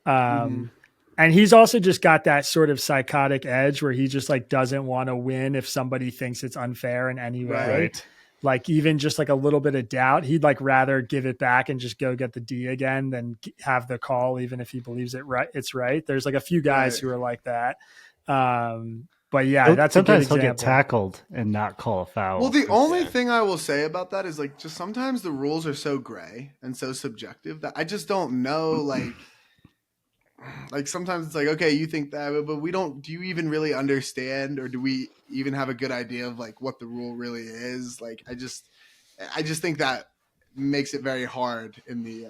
Speaker 3: And he's also just got that sort of psychotic edge where he just like doesn't want to win if somebody thinks it's unfair in any way.
Speaker 2: Right.
Speaker 3: Like even just like a little bit of doubt, he'd like rather give it back and just go get the D again than have the call, even if he believes it's right. There's like a few guys who are like that. But yeah, that's
Speaker 2: sometimes
Speaker 3: a good example.
Speaker 2: He'll get tackled and not call a foul.
Speaker 1: Well, the only thing I will say about that is like just sometimes the rules are so gray and so subjective that I just don't know like sometimes it's like, okay, you think that, but we don't. Do you even really understand, or do we even have a good idea of like what the rule really is? Like, I just think that makes it very hard in the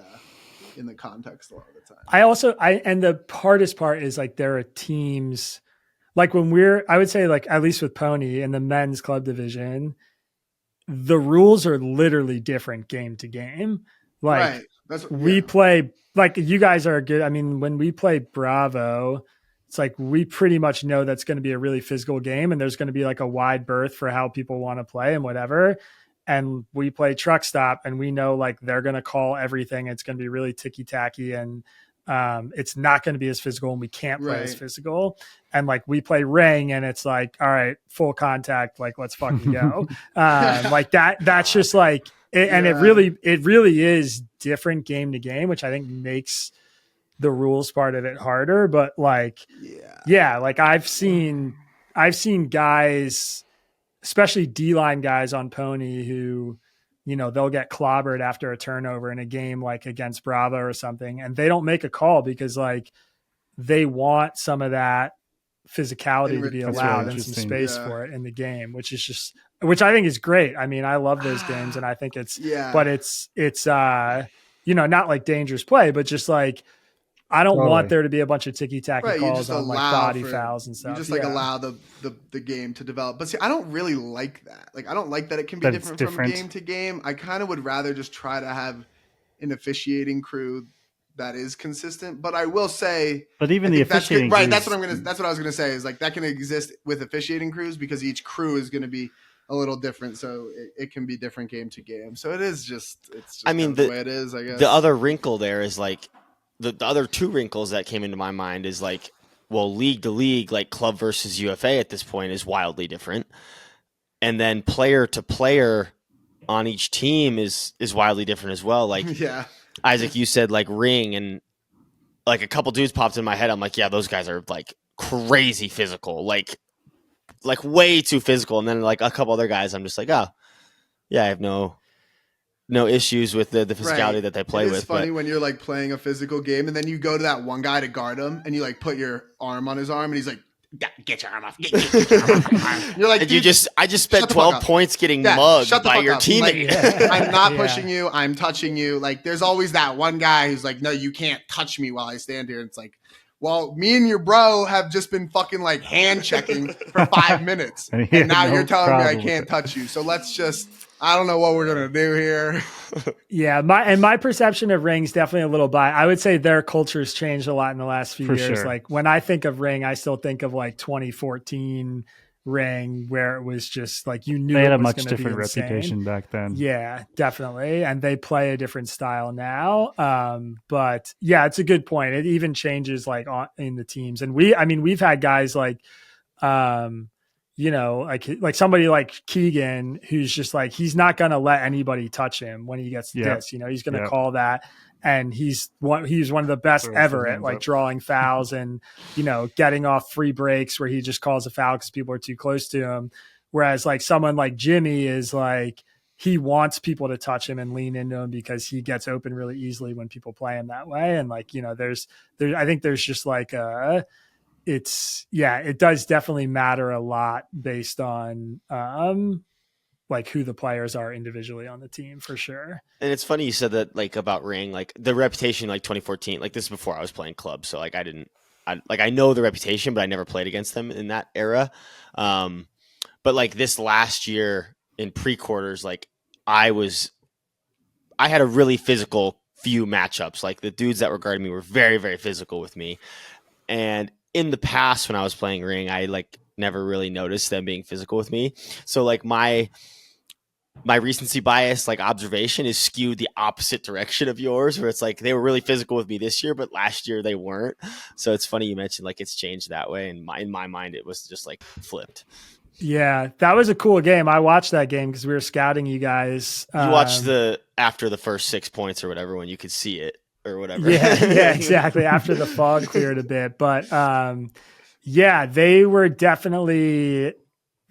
Speaker 1: context a lot of the time.
Speaker 3: And the hardest part is like there are teams like when I would say like at least with Pony in the men's club division, the rules are literally different game to game. Like we play. Like you guys are good. I mean, when we play Bravo, it's like we pretty much know that's going to be a really physical game and there's going to be like a wide berth for how people want to play and whatever. And we play Truck Stop and we know like they're going to call everything. It's going to be really ticky tacky and it's not going to be as physical and we can't play as physical. And like we play Ring and it's like, all right, full contact. Like, let's fucking go. Like that's just like, and it really is different game to game, which I think makes the rules part of it harder. But like, like I've seen guys, especially D-line guys on Pony who, they'll get clobbered after a turnover in a game like against Bravo or something. And they don't make a call because like they want some of that physicality to be allowed and some space for it in the game, which I think is great. I mean, I love those games and I think but it's not like dangerous play, but just like, I don't want there to be a bunch of ticky-tacky calls on like body fouls and stuff.
Speaker 1: You just like allow the game to develop. But see, I don't really like that. Like, I don't like that it can be different from game to game. I kind of would rather just try to have an officiating crew that is consistent. But I will say,
Speaker 2: but even the officiating crews,
Speaker 1: that's what I was gonna say is like that can exist with officiating crews because each crew is going to be a little different, so it can be different game to game. So it's just the way it is, I guess.
Speaker 4: The other wrinkle there is like the other two wrinkles that came into my mind is like, well, league to league, like club versus UFA at this point is wildly different, and then player to player on each team is wildly different as well. Like,
Speaker 1: yeah.
Speaker 4: Isaac, you said like Ring, and like a couple dudes popped in my head. I'm like, yeah, those guys are like crazy physical, like way too physical. And then like a couple other guys, I'm just like, oh yeah, I have no issues with the physicality that they play with.
Speaker 1: It's funny when you're like playing a physical game and then you go to that one guy to guard him and you like put your arm on his arm and he's like, get your arm off. Get your arm off. You're like,
Speaker 4: and I just spent 12 points getting mugged by your teammate.
Speaker 1: Like, I'm not pushing you. I'm touching you. Like, there's always that one guy who's like, no, you can't touch me while I stand here. It's like, well, me and your bro have just been fucking like hand checking for 5 minutes. And now you're telling me I can't touch you. So let's just, I don't know what we're going to do here.
Speaker 3: Yeah. My perception of Ring's definitely a little biased. I would say their culture's changed a lot in the last few years.
Speaker 2: Sure.
Speaker 3: Like when I think of Ring, I still think of like 2014 Ring, where it was just like, you knew
Speaker 2: they had
Speaker 3: it
Speaker 2: a
Speaker 3: was
Speaker 2: much different reputation back then.
Speaker 3: Yeah, definitely. And they play a different style now. But yeah, it's a good point. It even changes like in the teams. And we've had guys like, like somebody like Keegan, who's just like, he's not going to let anybody touch him when he gets this, he's going to call that. And he's one of the best ever at like drawing fouls and, getting off free breaks where he just calls a foul because people are too close to him. Whereas like someone like Jimmy is like, he wants people to touch him and lean into him because he gets open really easily when people play him that way. And like, I think there's just like it does definitely matter a lot based on like who the players are individually on the team for sure.
Speaker 4: And it's funny you said that like about Ring, like the reputation, like 2014, like this is before I was playing club. So like I know the reputation, but I never played against them in that era. But like this last year in pre-quarters, like I had a really physical few matchups. Like the dudes that were guarding me were very, very physical with me. And in the past when I was playing Ring, I like never really noticed them being physical with me. So like my recency bias, like observation is skewed the opposite direction of yours, where it's like they were really physical with me this year, but last year they weren't. So it's funny you mentioned like it's changed that way. And in my mind, it was just like flipped.
Speaker 3: Yeah, that was a cool game. I watched that game because we were scouting you guys.
Speaker 4: You watched after the first 6 points or whatever, when you could see it or whatever.
Speaker 3: Yeah, exactly. After the fog cleared a bit. But yeah, they were definitely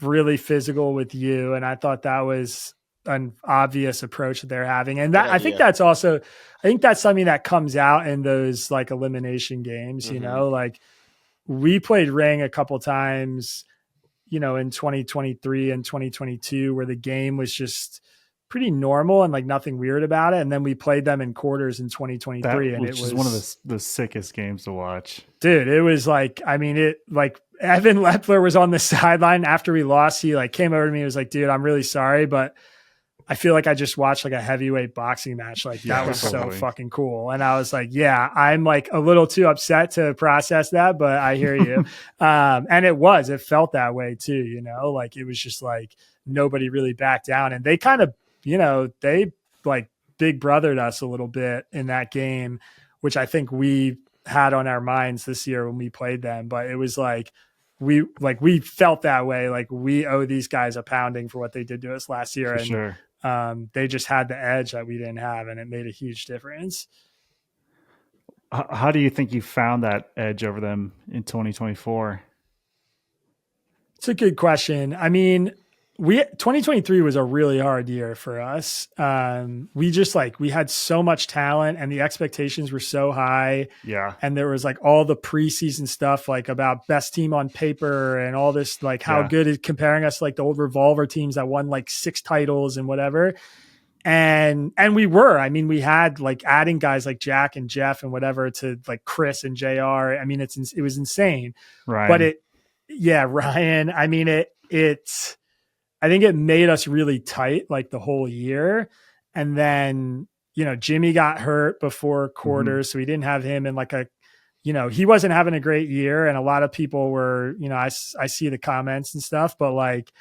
Speaker 3: really physical with you. And I thought that was an obvious approach that they're having. And that I think that's something that comes out in those like elimination games, like we played Ring a couple times, in 2023 and 2022, where the game was just pretty normal and like nothing weird about it. And then we played them in quarters in 2023. And it was
Speaker 2: one of the sickest games to watch.
Speaker 3: Dude, it was like, Evan Lepler was on the sideline after we lost. He like came over to me and was like, dude, I'm really sorry, but I feel like I just watched like a heavyweight boxing match. Like that was so fucking cool. And I was like, yeah, I'm like a little too upset to process that, but I hear you. And it felt that way too, like it was just like nobody really backed down, and they kind of, they like big brothered us a little bit in that game, which I think we had on our minds this year when we played them. But it was like, we felt that way. Like we owe these guys a pounding for what they did to us last year.
Speaker 2: For sure.
Speaker 3: They just had the edge that we didn't have, and it made a huge difference.
Speaker 2: How do you think you found that edge over them in 2024?
Speaker 3: It's a good question. I mean, 2023 was a really hard year for us. We had so much talent and the expectations were so high.
Speaker 2: Yeah.
Speaker 3: And there was like all the preseason stuff, like about best team on paper and all this, like how good is comparing us to like the old Revolver teams that won like 6 titles and whatever. And we had like adding guys like Jack and Jeff and whatever to like Chris and JR. I mean, it was insane,
Speaker 2: Ryan.
Speaker 3: But Ryan, I mean, I think it made us really tight like the whole year. And then, Jimmy got hurt before quarters. So we didn't have him in like he wasn't having a great year. And a lot of people were, I see the comments and stuff, but like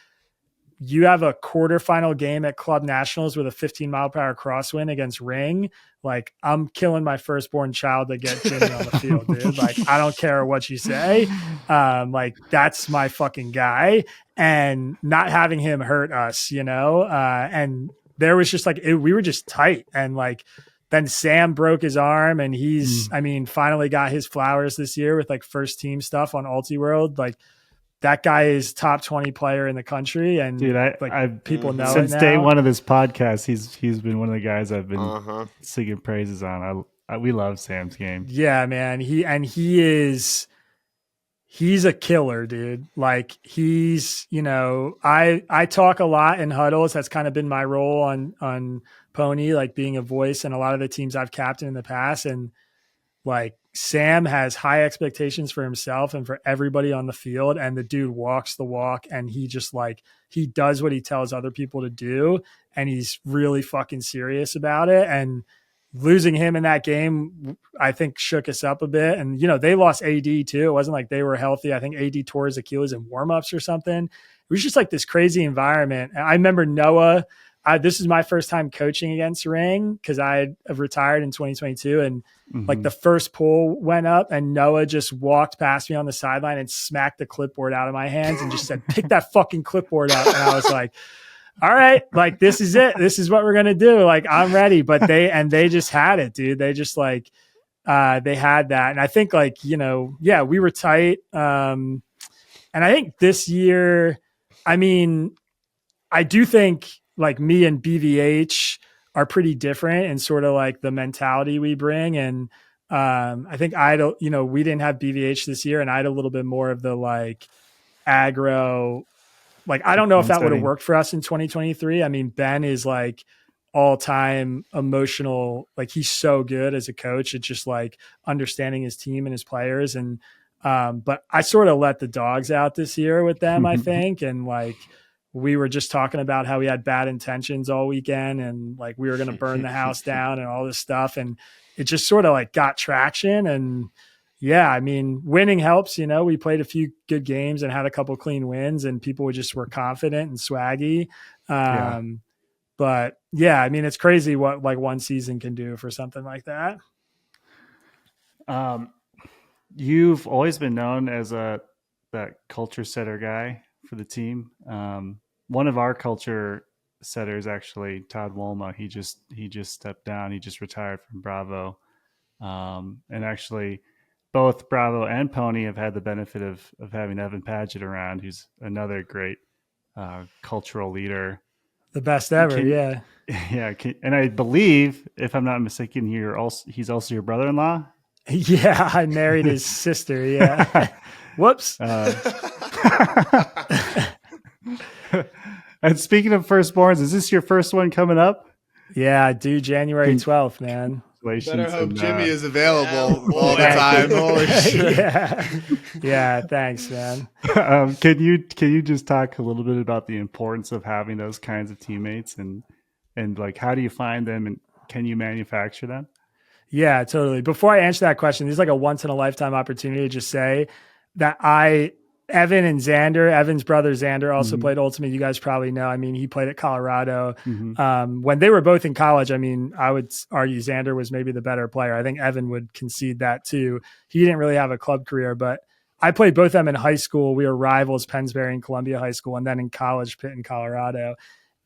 Speaker 3: you have a quarterfinal game at Club Nationals with a 15-mile-per-hour crosswind against Ring. Like I'm killing my firstborn child to get Jimmy on the field, dude. Like I don't care what you say. Like that's my fucking guy, and not having him hurt us, and there was just like, we were just tight, and like then Sam broke his arm, and he's, I mean, finally got his flowers this year with like first team stuff on Ultiworld. Like that guy is top 20 player in the country. And
Speaker 2: dude,
Speaker 3: people know
Speaker 2: since
Speaker 3: it now.
Speaker 2: day one of this podcast, he's been one of the guys I've been singing praises on. We love Sam's game.
Speaker 3: Yeah, man. He's a killer, dude. Like he's, I talk a lot in huddles. That's kind of been my role on PoNY, like being a voice in a lot of the teams I've captained in the past. And like Sam has high expectations for himself and for everybody on the field. And the dude walks the walk, and he just like, he does what he tells other people to do. And he's really fucking serious about it. And losing him in that game, I think shook us up a bit. And, they lost AD too. It wasn't like they were healthy. I think AD tore his Achilles in warmups or something. It was just like this crazy environment. And I remember Noah, this is my first time coaching against Ring because I have retired in 2022. And like the first pull went up, and Noah just walked past me on the sideline and smacked the clipboard out of my hands and just said, pick that fucking clipboard up. And I was like, all right, like this is it. This is what we're going to do. Like I'm ready. But they just had it, dude. They just like, they had that. And I think like, we were tight. And I think this year, I mean, I do think like me and BVH are pretty different in sort of like the mentality we bring. And I think we didn't have BVH this year, and I had a little bit more of the like aggro. Like, I don't know if that would have worked for us in 2023. I mean, Ben is like all time emotional. Like he's so good as a coach. It's just like understanding his team and his players. And, but I sort of let the dogs out this year with them, I think. And like, we were just talking about how we had bad intentions all weekend, and like we were going to burn the house down and all this stuff. And it just sort of like got traction. And yeah, I mean, winning helps, we played a few good games and had a couple clean wins, and people were confident and swaggy. But yeah, I mean, it's crazy what like one season can do for something like that.
Speaker 2: You've always been known as that culture setter guy for the team. One of our culture setters, actually, Todd Wolma, he just stepped down. He just retired from Bravo. And actually both Bravo and PoNY have had the benefit of having Evan Padgett around, who's another great cultural leader.
Speaker 3: The best ever. Yeah.
Speaker 2: Yeah. And I believe, if I'm not mistaken, he's also your brother-in-law.
Speaker 3: Yeah. I married his sister. Yeah. Whoops.
Speaker 2: And speaking of firstborns, is this your first one coming up?
Speaker 3: Yeah, due January 12th, man.
Speaker 1: Better hope Jimmy is available all the time. Holy shit.
Speaker 3: Yeah, thanks, man.
Speaker 2: Can you just talk a little bit about the importance of having those kinds of teammates, and like how do you find them, and can you manufacture them?
Speaker 3: Yeah, totally. Before I answer that question, this is like a once in a lifetime opportunity to just say that Evan and Xander, Evan's brother Xander also played Ultimate. You guys probably know. I mean, he played at Colorado. When they were both in college, I mean, I would argue Xander was maybe the better player. I think Evan would concede that too. He didn't really have a club career, but I played both of them in high school. We were rivals, Pennsbury and Columbia High School, and then in college, Pitt and Colorado.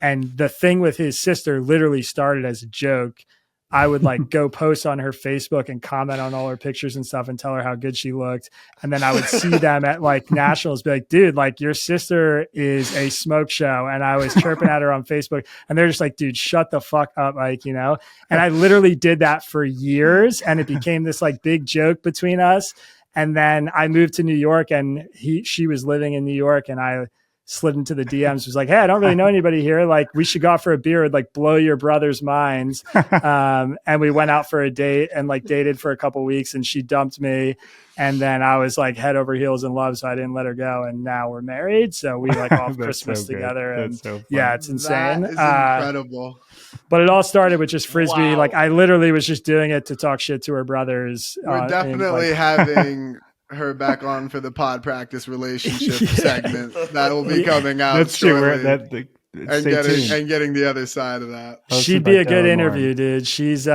Speaker 3: And the thing with his sister literally started as a joke. I would like go post on her Facebook and comment on all her pictures and stuff and tell her how good she looked. And then I would see them at like nationals, be like, dude, like your sister is a smoke show. And I was chirping at her on Facebook, and they're just like, dude, shut the fuck up. Like, and I literally did that for years, and it became this like big joke between us. And then I moved to New York, and she was living in New York, and I slid into the DMs, was like, hey, I don't really know anybody here. Like, we should go out for a beer, like blow your brother's minds. And we went out for a date and like dated for a couple of weeks, and she dumped me. And then I was like head over heels in love, so I didn't let her go. And now we're married. So we like off Christmas together. And yeah, it's insane.
Speaker 1: That is incredible.
Speaker 3: But it all started with just Frisbee. Wow. Like I literally was just doing it to talk shit to her brothers.
Speaker 1: We're definitely having her back on for the pod practice relationship segment that will be coming out. That's shortly. And getting the other side of that.
Speaker 3: She'd be a good interview, dude. She's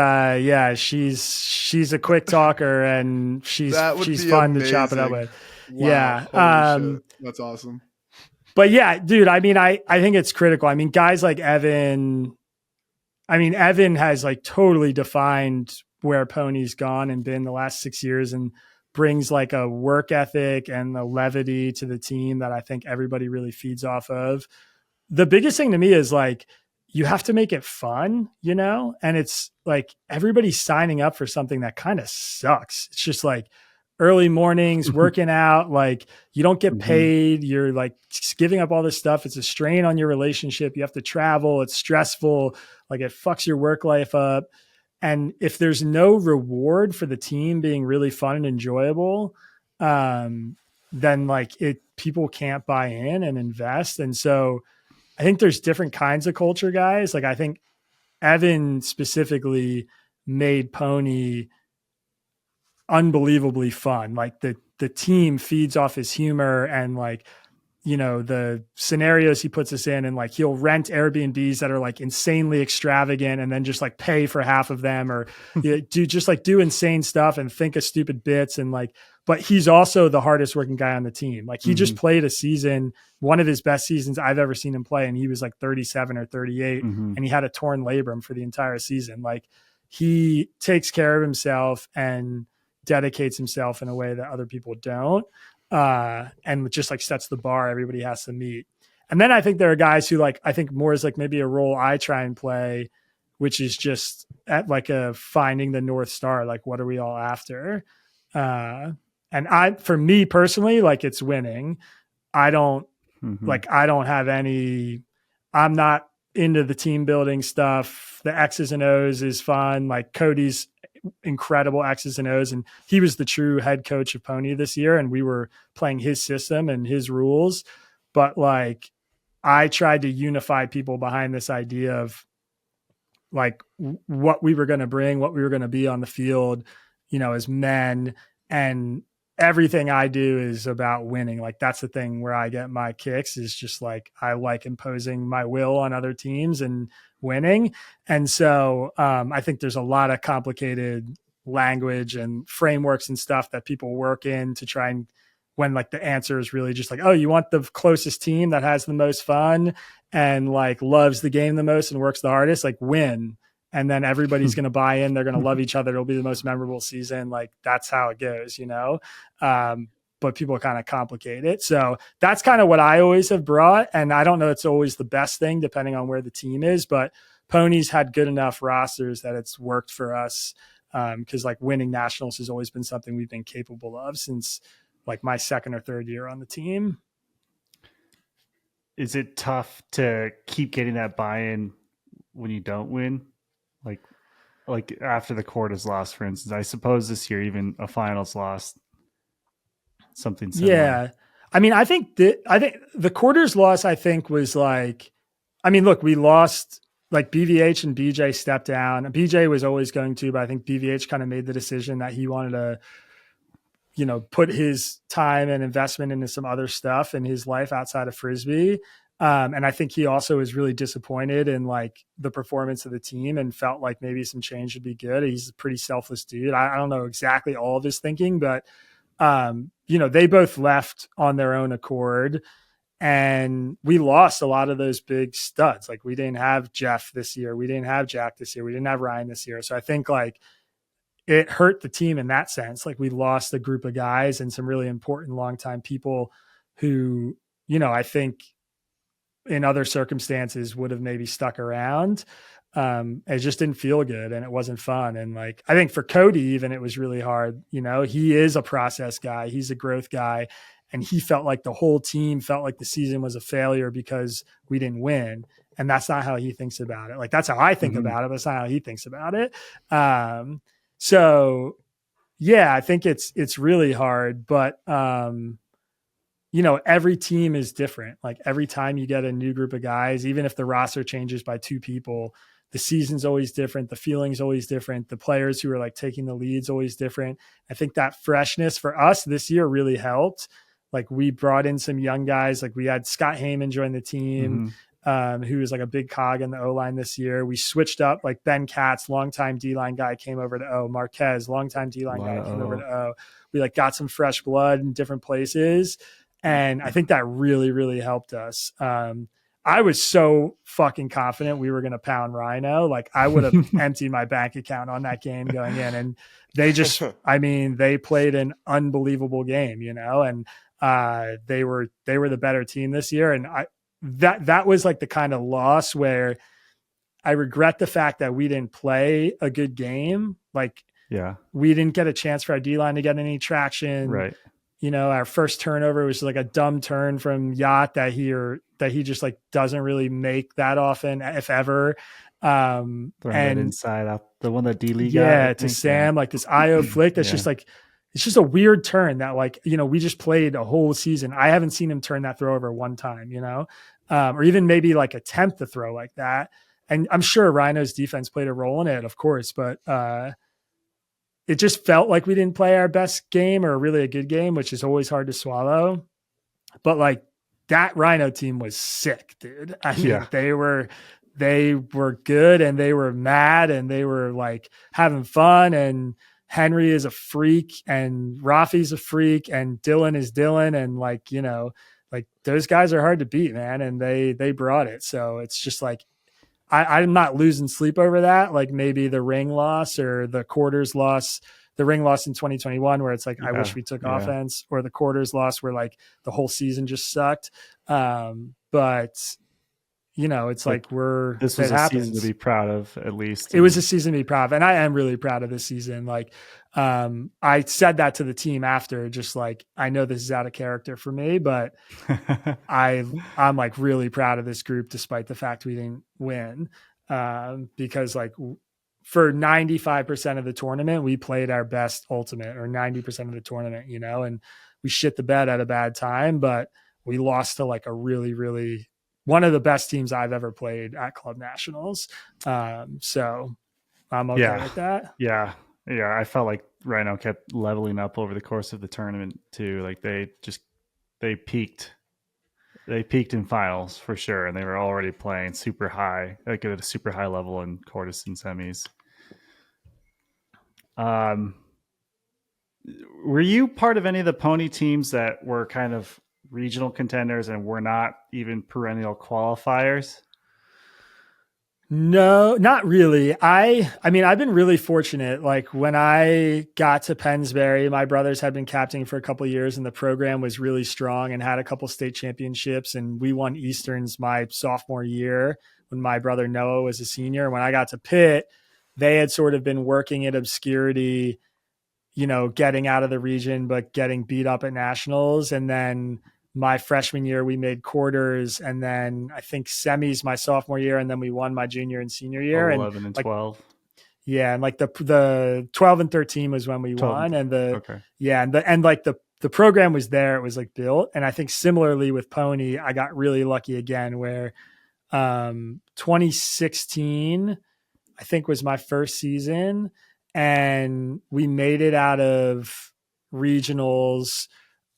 Speaker 3: she's a quick talker, and she's fun to chop it up with. Wow. Yeah.
Speaker 1: That's awesome.
Speaker 3: But yeah, dude, I mean, I think it's critical. I mean, guys like Evan, I mean, Evan has like totally defined where PoNY's gone and been the last 6 years, and brings like a work ethic and a levity to the team that I think everybody really feeds off of. The biggest thing to me is like, you have to make it fun, you know? And it's like everybody's signing up for something that kind of sucks. It's just like early mornings, working out, like you don't get paid. You're like giving up all this stuff. It's a strain on your relationship. You have to travel. It's stressful. Like it fucks your work life up. And if there's no reward for the team being really fun and enjoyable, then like people can't buy in and invest. And so I think there's different kinds of culture guys. Like I think Evan specifically made PoNY unbelievably fun. Like the team feeds off his humor and like, you know, the scenarios he puts us in, and like he'll rent Airbnbs that are like insanely extravagant and then just like pay for half of them, or do insane stuff and think of stupid bits. And like, but he's also the hardest working guy on the team. Like he just played a season, one of his best seasons I've ever seen him play. And he was like 37 or 38 and he had a torn labrum for the entire season. Like he takes care of himself and dedicates himself in a way that other people don't. And just like sets the bar everybody has to meet. And then I think there are guys who like, I think more is like maybe a role I try and play, which is just at like a finding the North Star. Like, what are we all after? And for me personally, like it's winning. I don't have any, I'm not into the team building stuff. The X's and O's is fun. Like Cody's incredible X's and O's, and he was the true head coach of PoNY this year, and we were playing his system and his rules. But like I tried to unify people behind this idea of like what we were going to bring, what we were going to be on the field, you know, as men. And everything I do is about winning. Like that's the thing where I get my kicks, is just like I like imposing my will on other teams and winning. And so I think there's a lot of complicated language and frameworks and stuff that people work in to try and, when like the answer is really just like, oh, you want the closest team that has the most fun and like loves the game the most and works the hardest, like win. And then everybody's going to buy in. They're going to love each other. It'll be the most memorable season. Like that's how it goes, you know? But people kind of complicate it. So that's kind of what I always have brought. And I don't know, it's always the best thing depending on where the team is, but PoNY's had good enough rosters that it's worked for us. Cause like winning nationals has always been something we've been capable of since like my second or third year on the team.
Speaker 2: Is it tough to keep getting that buy-in when you don't win? Like after the court is lost, for instance, I suppose this year, even a finals lost, something similar.
Speaker 3: Yeah. I mean, I think the quarters loss, I think was like, I mean, look, we lost like BVH and BJ stepped down. BJ was always going to, but I think BVH kind of made the decision that he wanted to, you know, put his time and investment into some other stuff in his life outside of Frisbee. And I think he also is really disappointed in like the performance of the team and felt like maybe some change would be good. He's a pretty selfless dude. I don't know exactly all of his thinking, but you know, they both left on their own accord, and we lost a lot of those big studs. Like we didn't have Jeff this year. We didn't have Jack this year. We didn't have Ryan this year. So I think like it hurt the team in that sense. Like we lost a group of guys and some really important longtime people who, you know, I think in other circumstances would have maybe stuck around. It just didn't feel good and it wasn't fun. And like, I think for Cody, even it was really hard. You know, he is a process guy. He's a growth guy. And he felt like the whole team felt like the season was a failure because we didn't win. And that's not how he thinks about it. Like that's how I think about it, but that's not how he thinks about it. So yeah, I think it's really hard, but you know, every team is different. Like every time you get a new group of guys, even if the roster changes by 2 people, the season's always different. The feeling's always different. The players who are like taking the lead's always different. I think that freshness for us this year really helped. Like we brought in some young guys. Like we had Scott Heyman join the team, who was like a big cog in the O-line this year. We switched up, like Ben Katz, longtime D-line guy, came over to O. Marques, longtime D-line guy, came over to O. We like got some fresh blood in different places. And I think that really, really helped us. I was so fucking confident we were going to pound Rhino. Like I would have emptied my bank account on that game going in, and they just, I mean, they played an unbelievable game, you know, and they were the better team this year. And that was like the kind of loss where I regret the fact that we didn't play a good game. Like, we didn't get a chance for our D-line to get any traction.
Speaker 2: Right.
Speaker 3: You know, our first turnover was like a dumb turn from Yacht that he just like doesn't really make that often, if ever.
Speaker 2: And that inside out, the one that D-Lee
Speaker 3: got, to Sam, like this IO flick. That's just like, it's just a weird turn that, like, you know, we just played a whole season. I haven't seen him turn that throw over one time, you know, or even maybe like attempt to throw like that. And I'm sure Rhino's defense played a role in it, of course, but it just felt like we didn't play our best game or really a good game, which is always hard to swallow. But like that Rhino team was sick, dude. I mean, they were good, and they were mad, and they were like having fun. And Henry is a freak, and Rafi's a freak, and Dylan is Dylan. And like, you know, like those guys are hard to beat, man. And they brought it. So it's just like, I'm not losing sleep over that. Like maybe the ring loss or the quarters loss, the ring loss in 2021, where it's like, I wish we took offense, or the quarters loss where like the whole season just sucked. But you know, it's like
Speaker 2: this was a season to be proud of, at least.
Speaker 3: It was a season to be proud of. And I am really proud of this season. Like, I said that to the team after, just like, I know this is out of character for me, but I'm like really proud of this group, despite the fact we didn't win. Because like for 95% of the tournament, we played our best ultimate, or 90% of the tournament, you know, and we shit the bed at a bad time, but we lost to like a really, really, one of the best teams I've ever played at Club Nationals. So I'm okay with that.
Speaker 2: Yeah. I felt like Rhino kept leveling up over the course of the tournament too. Like they peaked in finals for sure. And they were already playing super high, like at a super high level in quarters and semis. Were you part of any of the pony teams that were kind of regional contenders and were not even perennial qualifiers?
Speaker 3: No, not really. I mean, I've been really fortunate. Like when I got to Pennsbury, my brothers had been captaining for a couple of years, and the program was really strong and had a couple state championships. And we won Easterns my sophomore year when my brother Noah was a senior. When I got to Pitt, they had sort of been working at obscurity, you know, getting out of the region, but getting beat up at nationals. And then my freshman year, we made quarters, and then I think semis my sophomore year, and then we won my junior and senior year.
Speaker 2: 11 and 12.
Speaker 3: Yeah, and like the 12 and 13 was when we won, and the program was there. It was like built, and I think similarly with Pony, I got really lucky again where 2016 I think was my first season, and we made it out of regionals.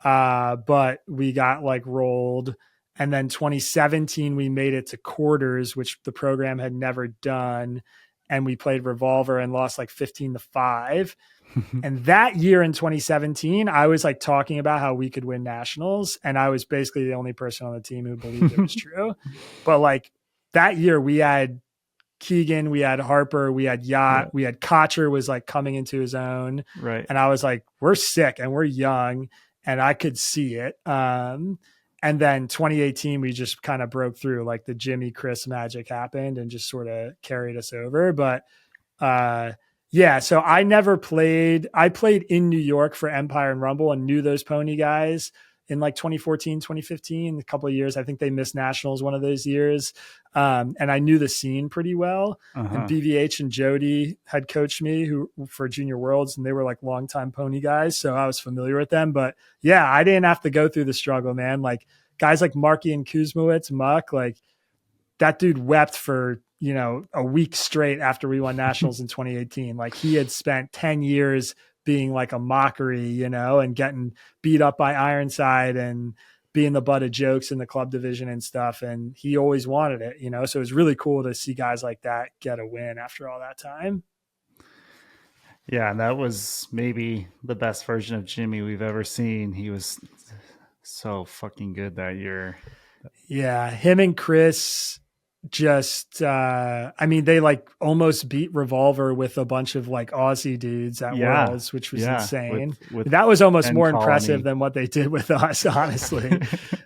Speaker 3: But we got like rolled. And then 2017, we made it to quarters, which the program had never done. And we played Revolver and lost like 15-5. And that year in 2017, I was like talking about how we could win nationals. And I was basically the only person on the team who believed it was true. But like that year we had Keegan, we had Harper, we had Yacht, we had Kocher was like coming into his own.
Speaker 2: Right.
Speaker 3: And I was like, we're sick and we're young. And I could see it. And then 2018, we just kind of broke through, like the Jimmy Chris magic happened and just sort of carried us over. But so I never played. I played in New York for Empire and Rumble and knew those pony guys in like 2014, 2015, a couple of years. I think they missed nationals one of those years. And I knew the scene pretty well. And BVH and Jody had coached me for Junior Worlds, and they were like longtime pony guys. So I was familiar with them, but yeah, I didn't have to go through the struggle, man. Like guys like Marques and Kuzmowicz, Muck, like that dude wept for, you know, a week straight after we won nationals in 2018. Like he had spent 10 years being like a mockery, you know, and getting beat up by Ironside and being the butt of jokes in the club division and stuff. And he always wanted it, you know? So it was really cool to see guys like that get a win after all that time.
Speaker 2: Yeah. And that was maybe the best version of Jimmy we've ever seen. He was so fucking good that year.
Speaker 3: Yeah, him and Chris just they like almost beat Revolver with a bunch of like Aussie dudes at Worlds, which was insane.
Speaker 2: With
Speaker 3: that was almost
Speaker 2: Penn
Speaker 3: more
Speaker 2: PoNY.
Speaker 3: impressive than what they did with us, honestly.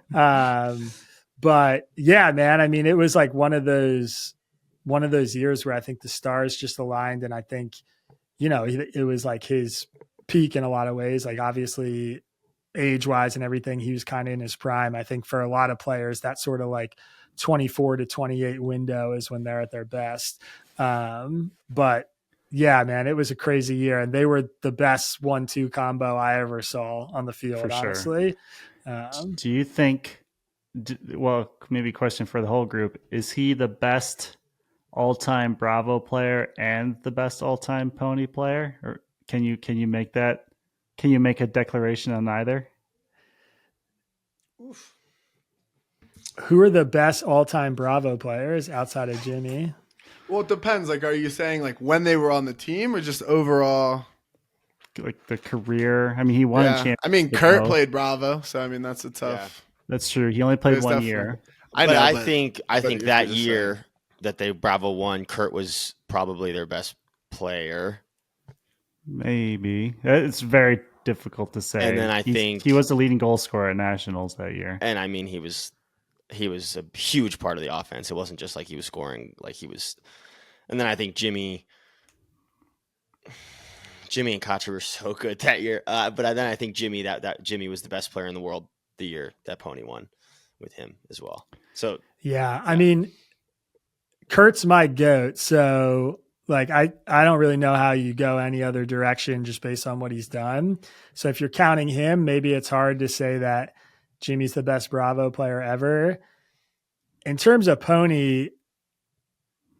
Speaker 3: But yeah, man, I mean, it was like one of those years where I think the stars just aligned, and I think, it was like his peak in a lot of ways. Like obviously age-wise and everything, he was kind of in his prime. I think for a lot of players, that sort of like 24 to 28 window is when they're at their best. But yeah, man, it was a crazy year, and they were the best 1-2 combo I ever saw on the field,
Speaker 2: For sure.
Speaker 3: honestly.
Speaker 2: Do you think, well, maybe a question for the whole group, is he the best all-time Bravo player and the best all-time Pony player? Or can you make that? Can you make a declaration on either?
Speaker 3: Oof. Who are the best all-time Bravo players outside of Jimmy?
Speaker 1: Well, it depends. Like, are you saying like when they were on the team or just overall?
Speaker 2: Like the career. I mean, he won a championship.
Speaker 1: I mean, Kurt played Bravo, so I mean that's a tough.
Speaker 2: Yeah. That's true. He only played 1 year.
Speaker 4: I think that year that they Bravo won, Kurt was probably their best player.
Speaker 2: Maybe. It's very difficult to say.
Speaker 4: And then I think
Speaker 2: he was the leading goal scorer at Nationals that year.
Speaker 4: And I mean, he was a huge part of the offense. It wasn't just like he was scoring, like he was. And then I think Jimmy and Kocher were so good that year. But then I think Jimmy that Jimmy was the best player in the world the year that Pony won with him as well. So
Speaker 3: yeah. I mean, Kurt's my GOAT. So like, I don't really know how you go any other direction just based on what he's done. So if you're counting him, maybe it's hard to say that Jimmy's the best Bravo player ever. In terms of Pony,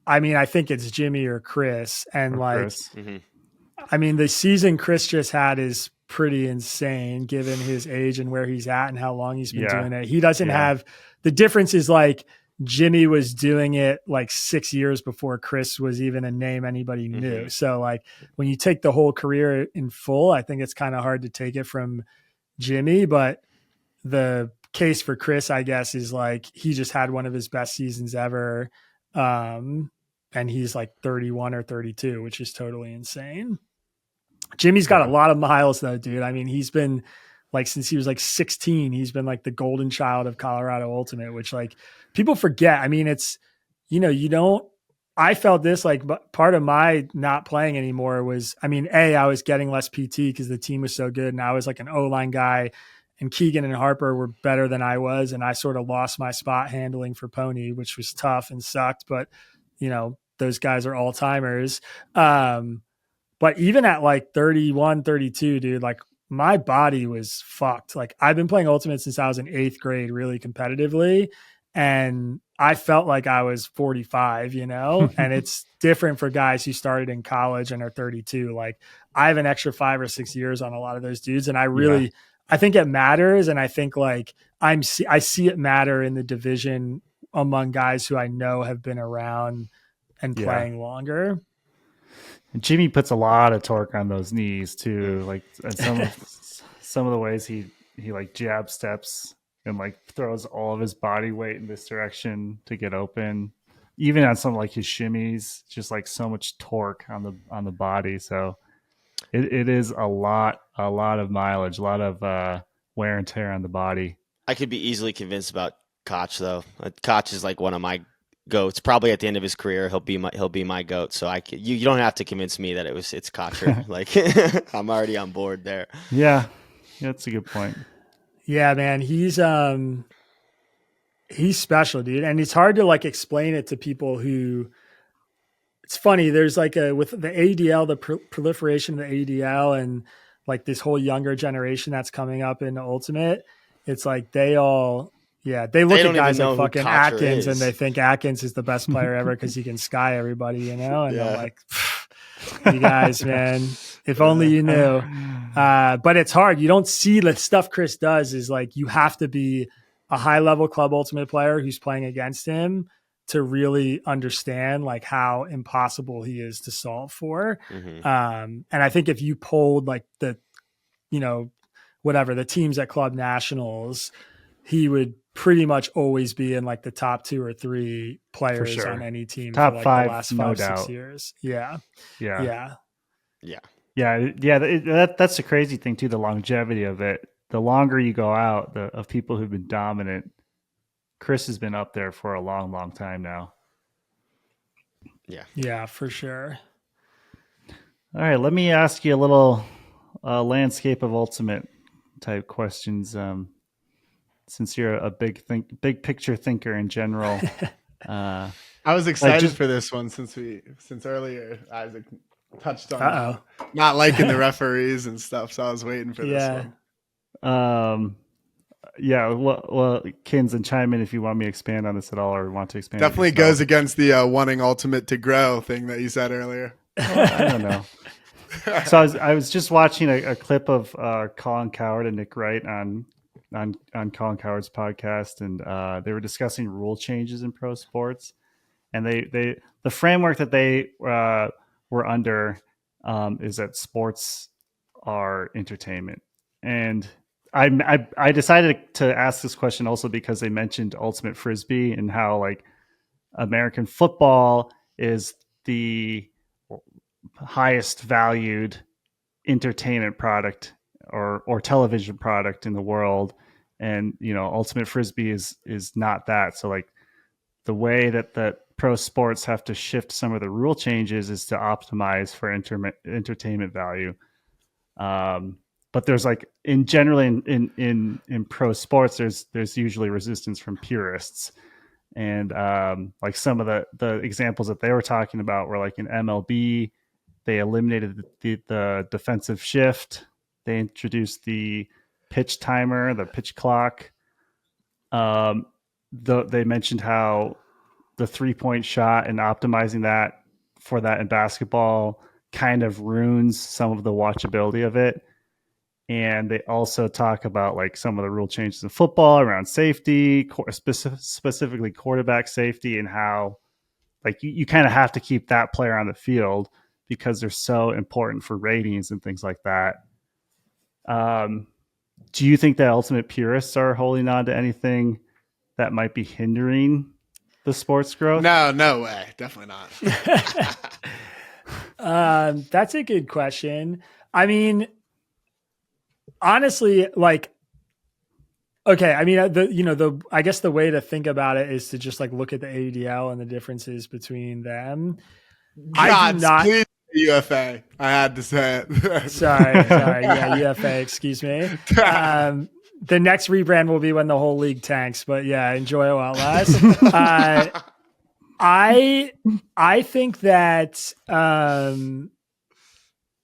Speaker 3: I mean, I think it's Jimmy or Chris. And Chris. I mean, the season Chris just had is pretty insane given his age and where he's at and how long he's been doing it. He doesn't have the difference is like Jimmy was doing it like 6 years before Chris was even a name anybody knew. So like when you take the whole career in full, I think it's kind of hard to take it from Jimmy, but the case for Chris, I guess, is like he just had one of his best seasons ever. And he's like 31 or 32, which is totally insane. Jimmy's got a lot of miles though, dude. I mean, he's been like, since he was like 16, he's been like the golden child of Colorado Ultimate, which like people forget. I mean, it's, I felt this like part of my not playing anymore was, I mean, I was getting less PT because the team was so good. And I was like an O-line guy, and Keegan and Harper were better than I was. And I sort of lost my spot handling for Pony, which was tough and sucked. But, those guys are all timers. But even at like 31, 32, dude, like my body was fucked. Like I've been playing Ultimate since I was in 8th grade, really competitively. And I felt like I was 45, and it's different for guys who started in college and are 32. Like I have an extra 5 or 6 years on a lot of those dudes. And I think it matters. And I think like I see it matter in the division among guys who I know have been around and playing longer.
Speaker 2: And Jimmy puts a lot of torque on those knees too. Like and some of the ways he like jab steps and like throws all of his body weight in this direction to get open. Even on some like his shimmies, just like so much torque on the body. So it is a lot of mileage, a lot of wear and tear on the body.
Speaker 4: I could be easily convinced about Koch though. Koch is like one of my goats. Probably at the end of his career, he'll be my goat. So you don't have to convince me that it's Kocher. Like I'm already on board there.
Speaker 2: Yeah, that's a good point.
Speaker 3: Yeah, man, he's special, dude, and it's hard to like explain it to people who. It's funny. There's like with the ADL, the proliferation of the ADL, and like this whole younger generation that's coming up in Ultimate. It's like they look at guys like fucking Atkins and they think Atkins is the best player ever because he can sky everybody, And I'm like, you guys, man, if only you knew. But it's hard. You don't see the stuff Chris does is like you have to be a high level club Ultimate player who's playing against him to really understand like how impossible he is to solve for. And I think if you polled like the teams at club nationals, he would pretty much always be in like the top 2 or 3 players
Speaker 2: sure.
Speaker 3: on any team
Speaker 2: Top
Speaker 3: for like
Speaker 2: 5,
Speaker 3: the last
Speaker 2: no
Speaker 3: 5-6
Speaker 2: doubt.
Speaker 3: years. Yeah.
Speaker 2: That's the crazy thing too, the longevity of it. The longer you go out, of people who've been dominant, Chris has been up there for a long, long time now.
Speaker 3: Yeah, for sure.
Speaker 2: All right, let me ask you a little landscape of ultimate type questions. Since you're a big picture thinker in general.
Speaker 1: I was excited for this one since earlier Isaac touched on not liking the referees and stuff, so I was waiting for this one.
Speaker 2: Well, Kins, and chime in if you want me to expand on this at all or want to expand.
Speaker 1: Definitely goes against the wanting ultimate to grow thing that you said earlier.
Speaker 2: I don't know. So I was just watching a clip of Colin Cowherd and Nick Wright on Colin Cowherd's podcast, and they were discussing rule changes in pro sports, and the framework that they were under is that sports are entertainment. And I decided to ask this question also because they mentioned ultimate frisbee and how like American football is the highest valued entertainment product or television product in the world, and ultimate frisbee is not that. So like the way that pro sports have to shift some of the rule changes is to optimize for entertainment value. But there's like in pro sports there's usually resistance from purists, and like some of the examples that they were talking about were like in MLB they eliminated the defensive shift. They introduced the pitch timer, the pitch clock. They mentioned how the 3-point shot and optimizing that for that in basketball kind of ruins some of the watchability of it. And they also talk about like some of the rule changes in football around safety, specifically quarterback safety, and how like you kind of have to keep that player on the field because they're so important for ratings and things like that. Do you think that ultimate purists are holding on to anything that might be hindering the sports growth?
Speaker 1: No way. Definitely
Speaker 3: not. That's a good question. I mean, honestly, like, okay. I mean, I guess the way to think about it is to just like look at the AUDL and the differences between them. I do not.
Speaker 1: Please, UFA. I had to say it.
Speaker 3: Sorry. Yeah, UFA. Excuse me. The next rebrand will be when the whole league tanks, but yeah, enjoy it while it lasts. I think that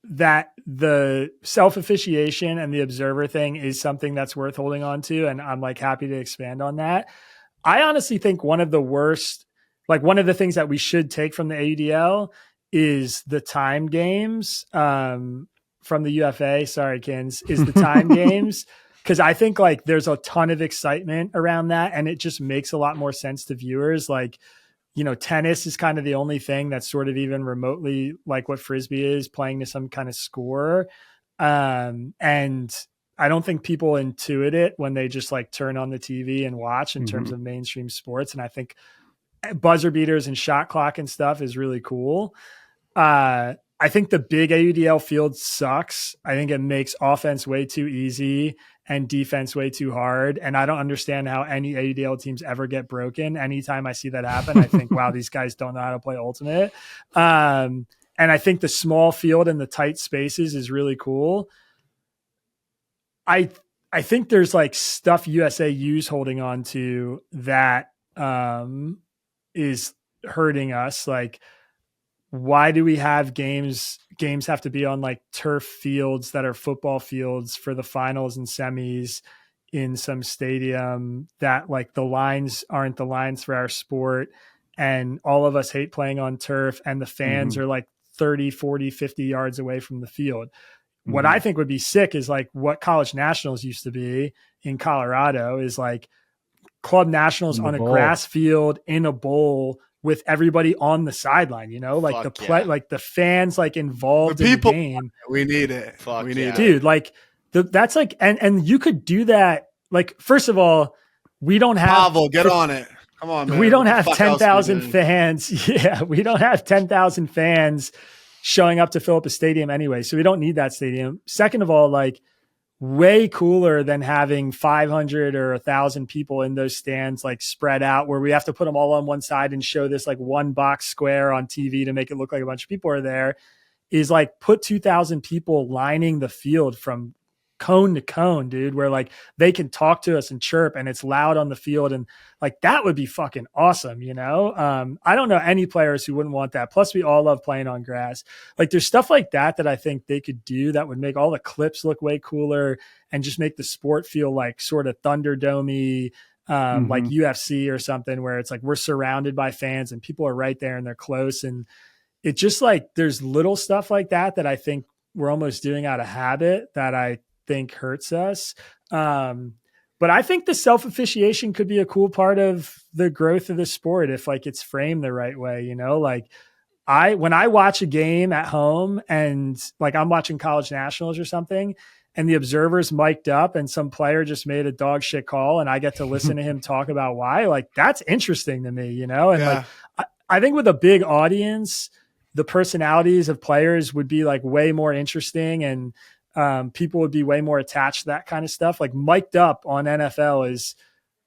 Speaker 3: that the self-officiation and the observer thing is something that's worth holding on to, and I'm like happy to expand on that. I honestly think one of the things that we should take from the AUDL is the time games from the UFA. Sorry, Kins, is the time games. Because I think like there's a ton of excitement around that, and it just makes a lot more sense to viewers. Like, tennis is kind of the only thing that's sort of even remotely like what Frisbee is, playing to some kind of score. And I don't think people intuit it when they just like turn on the TV and watch in terms of mainstream sports. And I think buzzer beaters and shot clock and stuff is really cool. I think the big AUDL field sucks. I think it makes offense way too easy and defense way too hard. And I don't understand how any AUDL teams ever get broken. Anytime I see that happen, I think, wow, these guys don't know how to play ultimate. And I think the small field and the tight spaces is really cool. I think there's like stuff USAU's holding on to that is hurting us. Like, why do we have games have to be on like turf fields that are football fields for the finals and semis in some stadium that like the lines aren't the lines for our sport, and all of us hate playing on turf, and the fans are like 30, 40, 50 yards away from the field. What I think would be sick is like what college nationals used to be in Colorado is like club nationals on a grass field in a bowl with everybody on the sideline, like
Speaker 4: Fuck
Speaker 3: the play, like the fans, like involved in the game.
Speaker 1: We need it.
Speaker 4: Fuck
Speaker 1: we need
Speaker 3: Dude, like that's like, and you could do that. Like, first of all, we don't have
Speaker 1: Pavel, get on it. Come on, man.
Speaker 3: We don't
Speaker 1: What
Speaker 3: have
Speaker 1: the fuck else
Speaker 3: 10,000
Speaker 1: we doing?
Speaker 3: fans. Yeah, we don't have 10,000 fans showing up to fill up a stadium anyway. So we don't need that stadium. Second of all, like way cooler than having 500 or 1,000 people in those stands, like spread out where we have to put them all on one side and show this like one box square on TV to make it look like a bunch of people are there, is like put 2,000 people lining the field from cone to cone, dude, where like they can talk to us and chirp and it's loud on the field. And like, that would be fucking awesome. You know? I don't know any players who wouldn't want that. Plus we all love playing on grass. Like there's stuff like that I think they could do that would make all the clips look way cooler and just make the sport feel like sort of Thunderdome-y, like UFC or something, where it's like, we're surrounded by fans and people are right there and they're close. And it just like, there's little stuff like that I think we're almost doing out of habit that I think hurts us. But I think the self-officiation could be a cool part of the growth of the sport if like it's framed the right way, you know, like when I watch a game at home and like I'm watching college nationals or something and the observer's mic'd up and some player just made a dog shit call and I get to listen to him talk about why, like that's interesting to me, you know? And like, I think with a big audience, the personalities of players would be like way more interesting and people would be way more attached to that kind of stuff. Like mic'd up on NFL is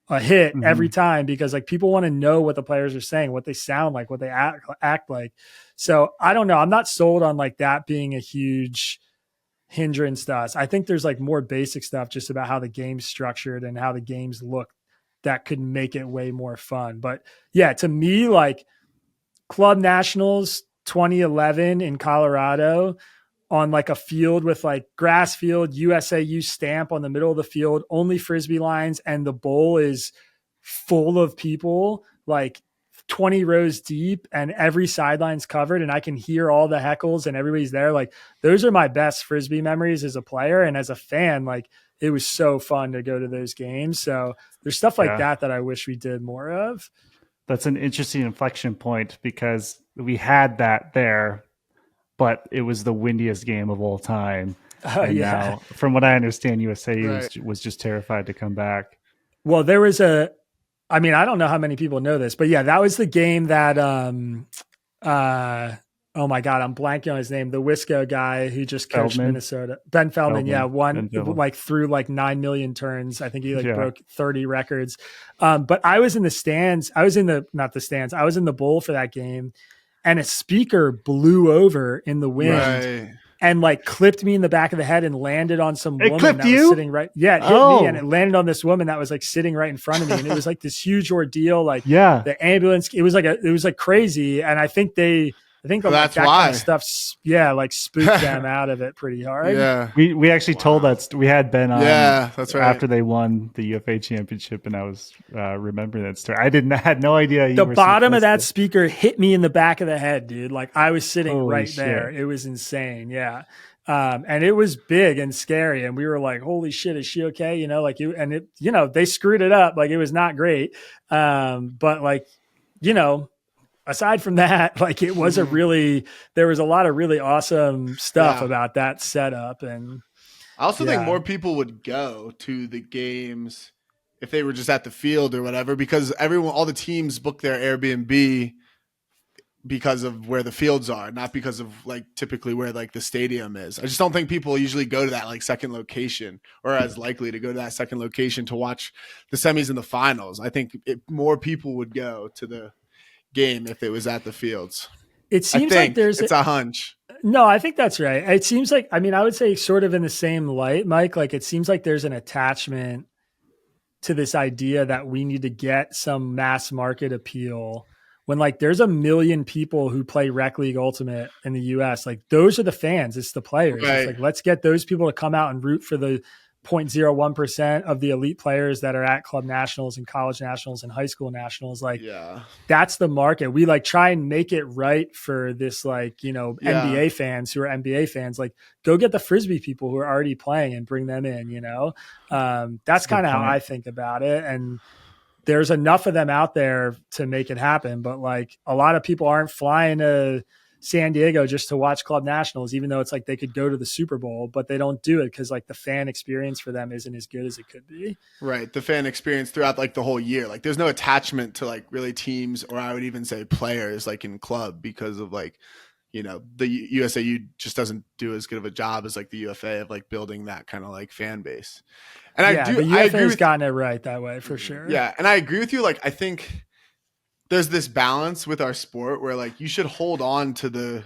Speaker 3: a hit every time because like people want to know what the players are saying, what they sound like, what they act like. So I don't know. I'm not sold on like that being a huge hindrance to us. I think there's like more basic stuff just about how the game's structured and how the games look that could make it way more fun. But yeah, to me, like Club Nationals 2011 in Colorado, on like a field with like grass field, USAU stamp on the middle of the field, only Frisbee lines. And the bowl is full of people, like 20 rows deep and every sideline's covered. And I can hear all the heckles and everybody's there. Like those are my best Frisbee memories as a player. And as a fan, like it was so fun to go to those games. So there's stuff like that I wish we did more of.
Speaker 2: That's an interesting inflection point because we had that there, but it was the windiest game of all time. Now, from what I understand, USA was just terrified to come back.
Speaker 3: Well, there was I don't know how many people know this, but yeah, that was the game that, oh my God, I'm blanking on his name. The Wisco guy who just coached Minnesota, Ben Feldman. Won like through like 9 million turns. I think he broke 30 records. But I was in the stands. I was in the bowl for that game. And a speaker blew over in the wind and like clipped me in the back of the head and landed on some woman that was sitting right. Yeah, it hit me and it landed on this woman that was like sitting right in front of me. And it was like this huge ordeal. Like the ambulance, it was like crazy. And I think that's that why kind of stuff, like spooked them out of it pretty hard.
Speaker 1: Yeah,
Speaker 2: we actually told that we had Ben on.
Speaker 1: Yeah, that's right.
Speaker 2: After they won the UFA championship, and I was remembering that story. I had no idea.
Speaker 3: The bottom of that speaker hit me in the back of the head, dude. Like I was sitting right there. It was insane. Yeah. And it was big and scary. And we were like, holy shit, is she okay? You know, like they screwed it up. Like it was not great. But like, you know, aside from that, like it was there was a lot of really awesome stuff about that setup. And
Speaker 1: I also think more people would go to the games if they were just at the field or whatever, because all the teams book their Airbnb because of where the fields are, not because of like typically where like the stadium is. I just don't think people usually go to that like second location or as likely to go to that second location to watch the semis and the finals. I think more people would go to the game if it was at the fields.
Speaker 3: It seems like
Speaker 1: it's a hunch.
Speaker 3: No, I think that's right. It seems like, I would say sort of in the same light, Mike, like it seems like there's an attachment to this idea that we need to get some mass market appeal when like there's 1 million people who play Rec League Ultimate in the US. Like those are the fans. It's the players. Right. It's like, let's get those people to come out and root for the 0.01% of the elite players that are at club nationals and college nationals and high school nationals. Like that's the market. We like try and make it right for this, like, you know, NBA fans who are NBA fans, like go get the Frisbee people who are already playing and bring them in, you know? That's kind of how I think about it. And there's enough of them out there to make it happen. But like a lot of people aren't flying to San Diego just to watch club nationals, even though it's like they could go to the Super Bowl, but they don't do it because like the fan experience for them isn't as good as it could be.
Speaker 1: Right. The fan experience throughout like the whole year. Like there's no attachment to like really teams, or I would even say players like in club, because of like, you know, the USAU just doesn't do as good of a job as like the UFA of like building that kind of like fan base. And
Speaker 3: the UFA has gotten it right that way for sure.
Speaker 1: Yeah. And I agree with you. Like, I think there's this balance with our sport where like you should hold on to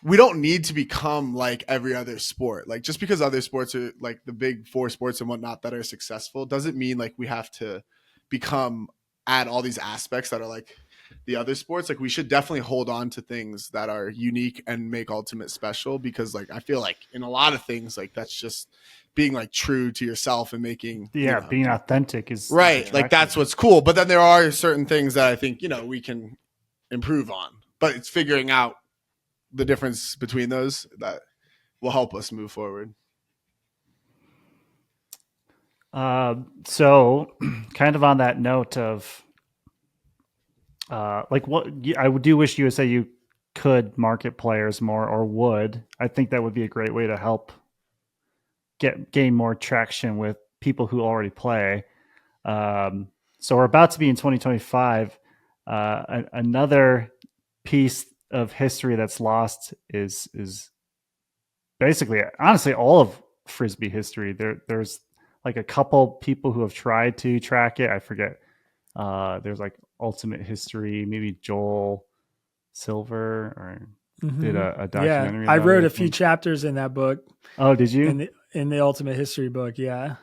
Speaker 1: we don't need to become like every other sport. Like just because other sports are like the big four sports and whatnot that are successful doesn't mean like we have to add all these aspects that are like the other sports. Like we should definitely hold on to things that are unique and make Ultimate special, because like I feel like in a lot of things like that's just being like true to yourself and making
Speaker 2: being authentic is
Speaker 1: right. Like that's what's cool. But then there are certain things that I think, you know, we can improve on, but it's figuring out the difference between those that will help us move forward.
Speaker 2: So kind of on that note of like what I do wish USAU could market players more, or would. I think that would be a great way to help gain more traction with people who already play. So we're about to be in 2025. Another piece of history that's lost is basically, honestly, all of Frisbee history. There's like a couple people who have tried to track it. I forget. There's like Ultimate History, maybe Joel Silver, or did a documentary.
Speaker 3: Yeah, I wrote a few chapters in that book.
Speaker 2: Oh, did you?
Speaker 3: In the Ultimate History book, yeah.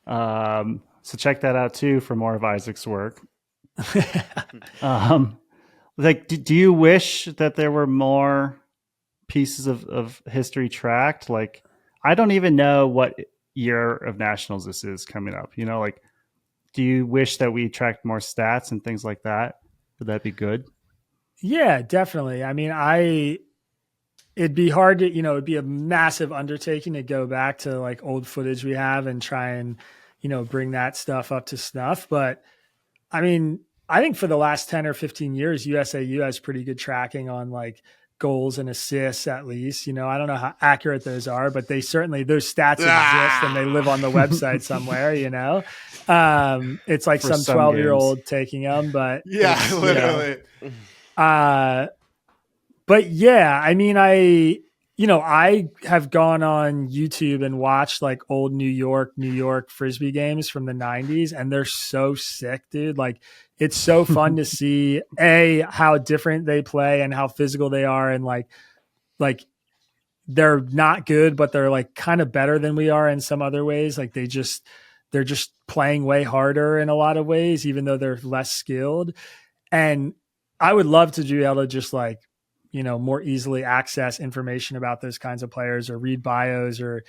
Speaker 2: So check that out too for more of Isaac's work. Like, do you wish that there were more pieces of history tracked? Like, I don't even know what year of nationals this is coming up. You know, like, do you wish that we tracked more stats and things like that? Would that be good?
Speaker 3: Yeah, definitely. I mean, it'd be hard to, it'd be a massive undertaking to go back to like old footage we have and try and, bring that stuff up to snuff. But I mean, I think for the last 10 or 15 years, USAU has pretty good tracking on like goals and assists, at least. I don't know how accurate those are, but those stats exist and they live on the website somewhere, it's like some 12-year-old taking them, but
Speaker 1: yeah, literally.
Speaker 3: But yeah, I mean, I have gone on YouTube and watched like old New York Frisbee games from the 90s, and they're so sick, dude. Like, it's so fun to see how different they play and how physical they are, and like they're not good, but they're like kind of better than we are in some other ways. Like they're just playing way harder in a lot of ways, even though they're less skilled. And I would love to be able to just like, more easily access information about those kinds of players, or read bios, or,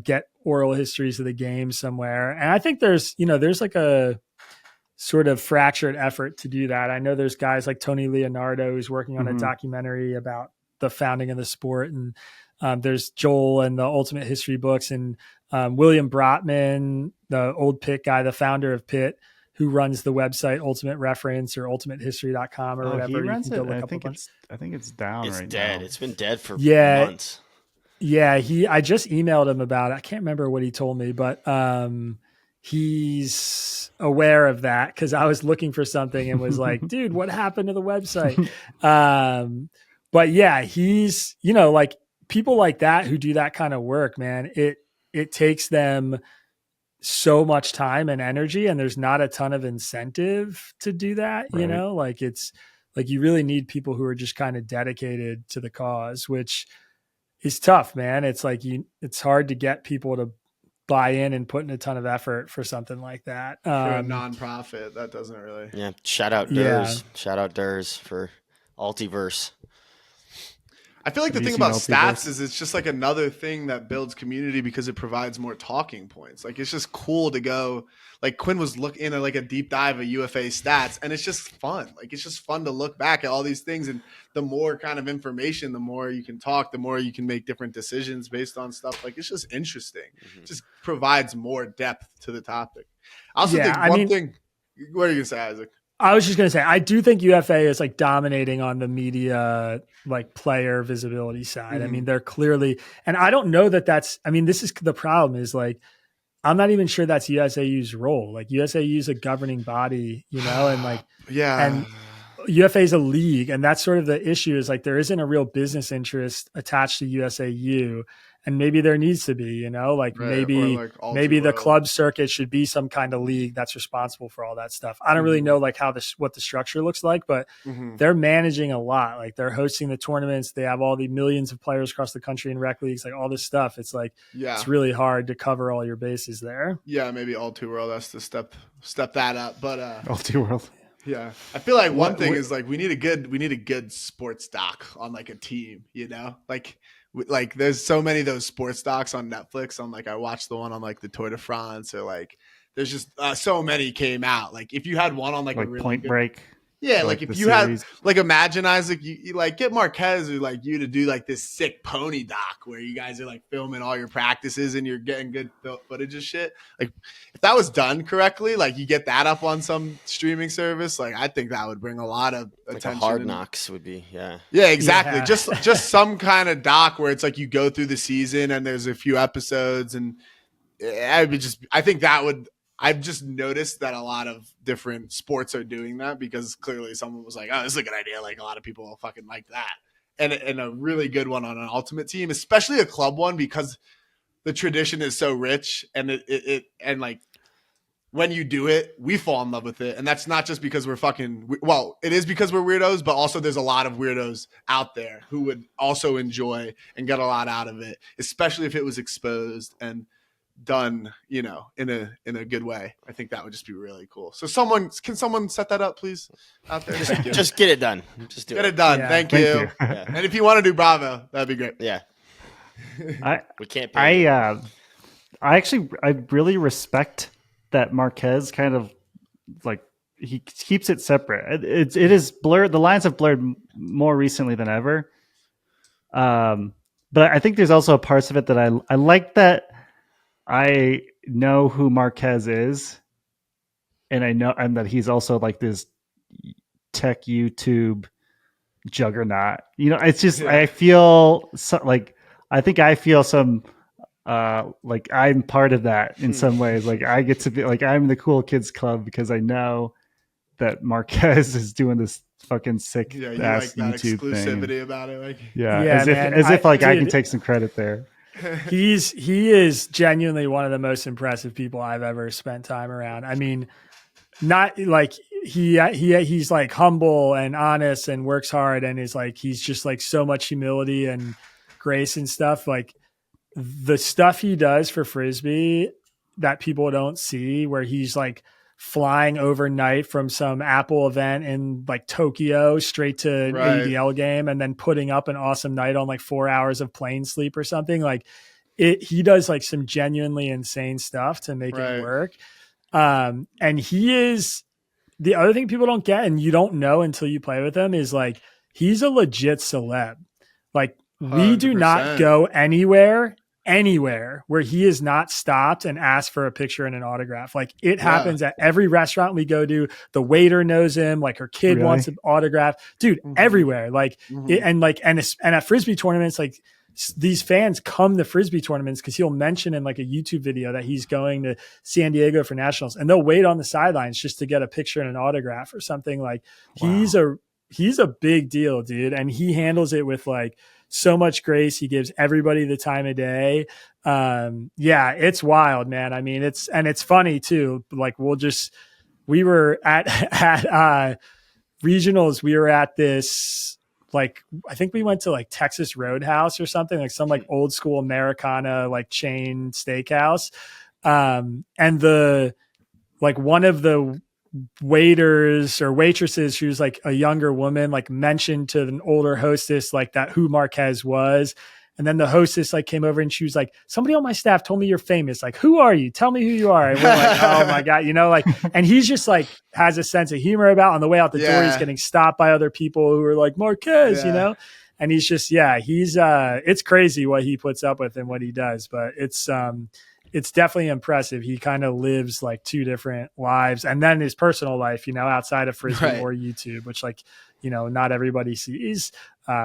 Speaker 3: get oral histories of the game somewhere. And I think there's like a sort of fractured effort to do that. I know there's guys like Tony Leonardo who's working on a documentary about the founding of the sport. And there's Joel and the Ultimate History books, and William Brotman, the old Pitt guy, the founder of Pitt, who runs the website Ultimate Reference or ultimatehistory.com or whatever.
Speaker 2: He runs it. I think it's down right now.
Speaker 4: It's dead. It's been dead for months.
Speaker 3: Yeah, I just emailed him about it. I can't remember what he told me, but he's aware of that, because I was looking for something and was like, dude, what happened to the website? But yeah, he's, like people like that who do that kind of work, man, it takes them so much time and energy, and there's not a ton of incentive to do that.
Speaker 2: Right.
Speaker 3: Like it's like you really need people who are just kind of dedicated to the cause, which is tough, man. It's like it's hard to get people to buy in and put in a ton of effort for something like that.
Speaker 1: For a nonprofit, that doesn't really.
Speaker 4: Yeah. Shout out Durs. Yeah. Shout out Durs for Altiverse.
Speaker 1: I feel like the thing about stats is it's just like another thing that builds community, because it provides more talking points. Like, it's just cool to go, like Quinn was looking in like a deep dive of UFA stats, and it's just fun. Like, it's just fun to look back at all these things, and the more kind of information, the more you can talk, the more you can make different decisions based on stuff. Like, it's just interesting. It just provides more depth to the topic. I also think one thing. What are you gonna say, Isaac?
Speaker 3: I was just going to say, I do think UFA is like dominating on the media, like player visibility side. I mean, they're clearly, and I don't know that that's, I mean, this is the problem is like, I'm not even sure that's USAU's role. Like USAU is a governing body, you know, and like, and UFA is a league. And that's sort of the issue is like, there isn't a real business interest attached to USAU. And maybe there needs to be, you know, like maybe the club circuit should be some kind of league that's responsible for all that stuff. I don't really know like what the structure looks like, but they're managing a lot. Like they're hosting the tournaments. They have all the millions of players across the country in rec leagues, like all this stuff. It's like, it's really hard to cover all your bases there.
Speaker 1: Yeah. Maybe All Too World has to step that up, but
Speaker 2: All Too World.
Speaker 1: Yeah. I feel like one thing is like, we need a good sports doc on like a team, you know, like there's so many of those sports docs on Netflix. On like I watched the one on like the Tour de France, or like there's just so many came out. Like if you had one on like a really
Speaker 2: Point Break.
Speaker 1: Yeah, like if you had like imagine Isaac, you like get Marques or like you to do like this sick pony doc where you guys are like filming all your practices and you're getting good footage of shit. Like if that was done correctly, like you get that up on some streaming service, like I think that would bring a lot of attention.
Speaker 4: Like Hard Knocks would be, yeah,
Speaker 1: exactly. Yeah. Just some kind of doc where it's like you go through the season and there's a few episodes, and I think that would. I've just noticed that a lot of different sports are doing that because clearly someone was like, oh, this is a good idea. Like a lot of people will fucking like that. And a really good one on an ultimate team, especially a club one, because the tradition is so rich and and like when you do it, we fall in love with it. And that's not just because we're it is because we're weirdos, but also there's a lot of weirdos out there who would also enjoy and get a lot out of it, especially if it was exposed and done, you know, in a good way. I think that would just be really cool. So can someone set that up, please, out there?
Speaker 4: Just get it done. Just do
Speaker 1: get it done.
Speaker 3: Yeah.
Speaker 1: Thank you.
Speaker 4: Yeah.
Speaker 1: And if you want to do Bravo, that'd be great.
Speaker 4: Yeah. We can't.
Speaker 2: I really respect that Marques kind of like he keeps it separate. It is blurred. The lines have blurred more recently than ever. But I think there's also parts of it that I like that. I know who Marques is, and I know, and that he's also like this tech YouTube juggernaut. You know, it's just I feel like I think I feel some like I'm part of that in some ways. Like I get to be like I'm the cool kids club because I know that Marques is doing this fucking sick ass
Speaker 1: like
Speaker 2: YouTube
Speaker 1: exclusivity
Speaker 2: thing.
Speaker 1: About it. Like
Speaker 2: As if I can take some credit there.
Speaker 3: He is genuinely one of the most impressive people I've ever spent time around. I mean, not like he's like humble and honest and works hard and is like he's just like so much humility and grace and stuff. Like the stuff he does for Frisbee that people don't see, where he's like flying overnight from some Apple event in like Tokyo straight to ADL game and then putting up an awesome night on like 4 hours of plane sleep or something. Like he does like some genuinely insane stuff to make it work. And he is the other thing people don't get and you don't know until you play with him is like, he's a legit celeb. Like 100%. We do not go anywhere where he is not stopped and asked for a picture and an autograph. Like it happens at every restaurant we go to. The waiter knows him. Like her kid wants an autograph, dude, everywhere. Like and at Frisbee tournaments, like these fans come to Frisbee tournaments because he'll mention in like a YouTube video that he's going to San Diego for nationals and they'll wait on the sidelines just to get a picture and an autograph or something. Like he's a big deal, dude. And he handles it with like so much grace. He gives everybody the time of day. It's wild, man. I mean, it's funny too. Like we were at regionals. We were at this, like, I think we went to like Texas Roadhouse or something, like some like old school Americana, like chain steakhouse. And one of the waiters or waitresses, she was like a younger woman, like mentioned to an older hostess like that who Marques was, and then the hostess like came over and she was like, somebody on my staff told me you're famous, like who are you, tell me who you are. And we're like, oh my god, you know, like, and he's just like has a sense of humor about on the way out the door he's getting stopped by other people who are like Marques, you know, and he's just he's it's crazy what he puts up with and what he does, but it's definitely impressive. He kind of lives like two different lives, and then his personal life, outside of Frisbee or YouTube, which like, not everybody sees,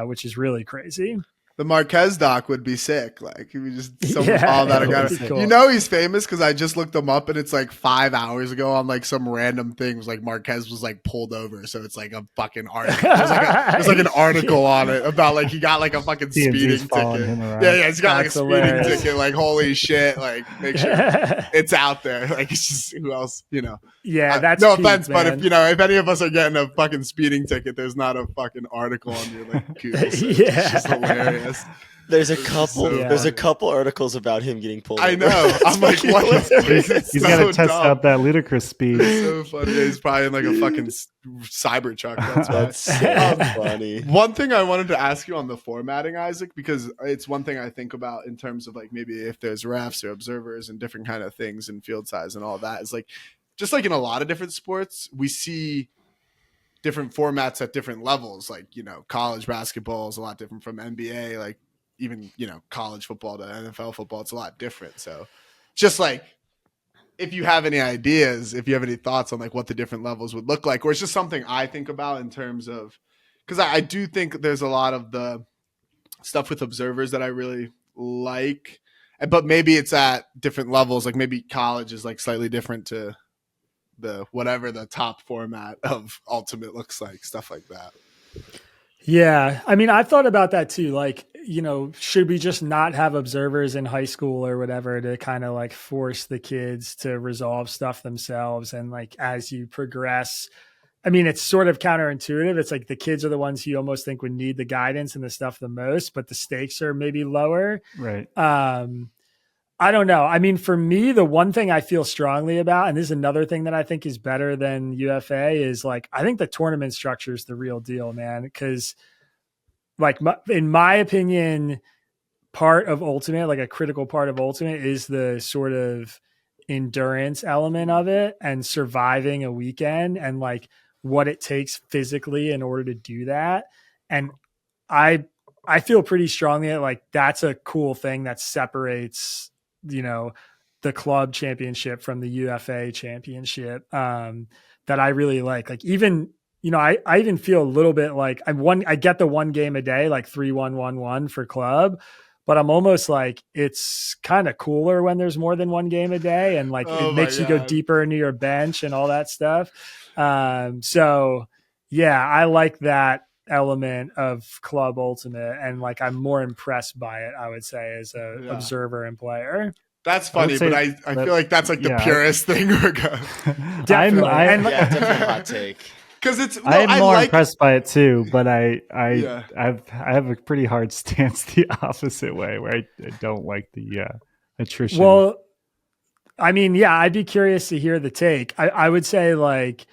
Speaker 3: which is really crazy.
Speaker 1: The Marques doc would be sick. Like, he would just follow that guy.
Speaker 3: Cool.
Speaker 1: He's famous because I just looked him up, and it's like 5 hours ago on like some random thing was like Marques was like pulled over, so it's like a fucking article. There's like an article on it about like he got like a fucking speeding ticket. Yeah, he's got like a speeding ticket. Like, holy shit! Like, make sure it's out there. Like, it's just who else?
Speaker 3: Yeah, that's
Speaker 1: no
Speaker 3: peak,
Speaker 1: offense,
Speaker 3: man.
Speaker 1: but if any of us are getting a fucking speeding ticket, there's not a fucking article on your like Google search. It's just hilarious.
Speaker 4: There's a couple articles about him getting pulled over.
Speaker 1: I know. I'm like, what?
Speaker 2: He's got to test out that ludicrous speed.
Speaker 1: It's so funny. He's probably in like a fucking Cybertruck.
Speaker 4: That's so funny.
Speaker 1: One thing I wanted to ask you on the formatting, Isaac, because it's one thing I think about in terms of like maybe if there's refs or observers and different kind of things and field size and all that, is like just like in a lot of different sports, we see different formats at different levels. Like, college basketball is a lot different from NBA, like even, college football to NFL football, it's a lot different. So just like, if you have any ideas, if you have any thoughts on like what the different levels would look like, or it's just something I think about in terms of, because I do think there's a lot of the stuff with observers that I really like, but maybe it's at different levels. Like maybe college is like slightly different to the whatever the top format of Ultimate looks like, stuff like that.
Speaker 3: Yeah. I mean, I've thought about that too. Like, should we just not have observers in high school or whatever to kind of like force the kids to resolve stuff themselves? And like, as you progress, I mean, it's sort of counterintuitive. It's like the kids are the ones who you almost think would need the guidance and the stuff the most, but the stakes are maybe lower.
Speaker 2: Right.
Speaker 3: I don't know. I mean, for me, the one thing I feel strongly about, and this is another thing that I think is better than UFA, is like, I think the tournament structure is the real deal, man. Because like, in my opinion, part of Ultimate, like a critical part of Ultimate, is the sort of endurance element of it and surviving a weekend and like what it takes physically in order to do that. And I feel pretty strongly that like, that's a cool thing that separates, the club championship from the UFA championship, that I really like even, I even feel a little bit like I get the 1 game a day, like 3-1-1-1 for club, but I'm almost like, it's kind of cooler when there's more than 1 game a day. And like, it makes you go deeper into your bench and all that stuff. So yeah, I like that element of club Ultimate, and like I'm more impressed by it, I would say, as a observer and player.
Speaker 1: That's funny, but I feel like that's like the purest thing we're going.
Speaker 3: Definitely.
Speaker 4: Definitely hot take.
Speaker 1: Because it's
Speaker 2: I'm more impressed by it too, but I have a pretty hard stance the opposite way, where I don't like the attrition.
Speaker 3: Well, I mean, yeah, I'd be curious to hear the take. I would say, like,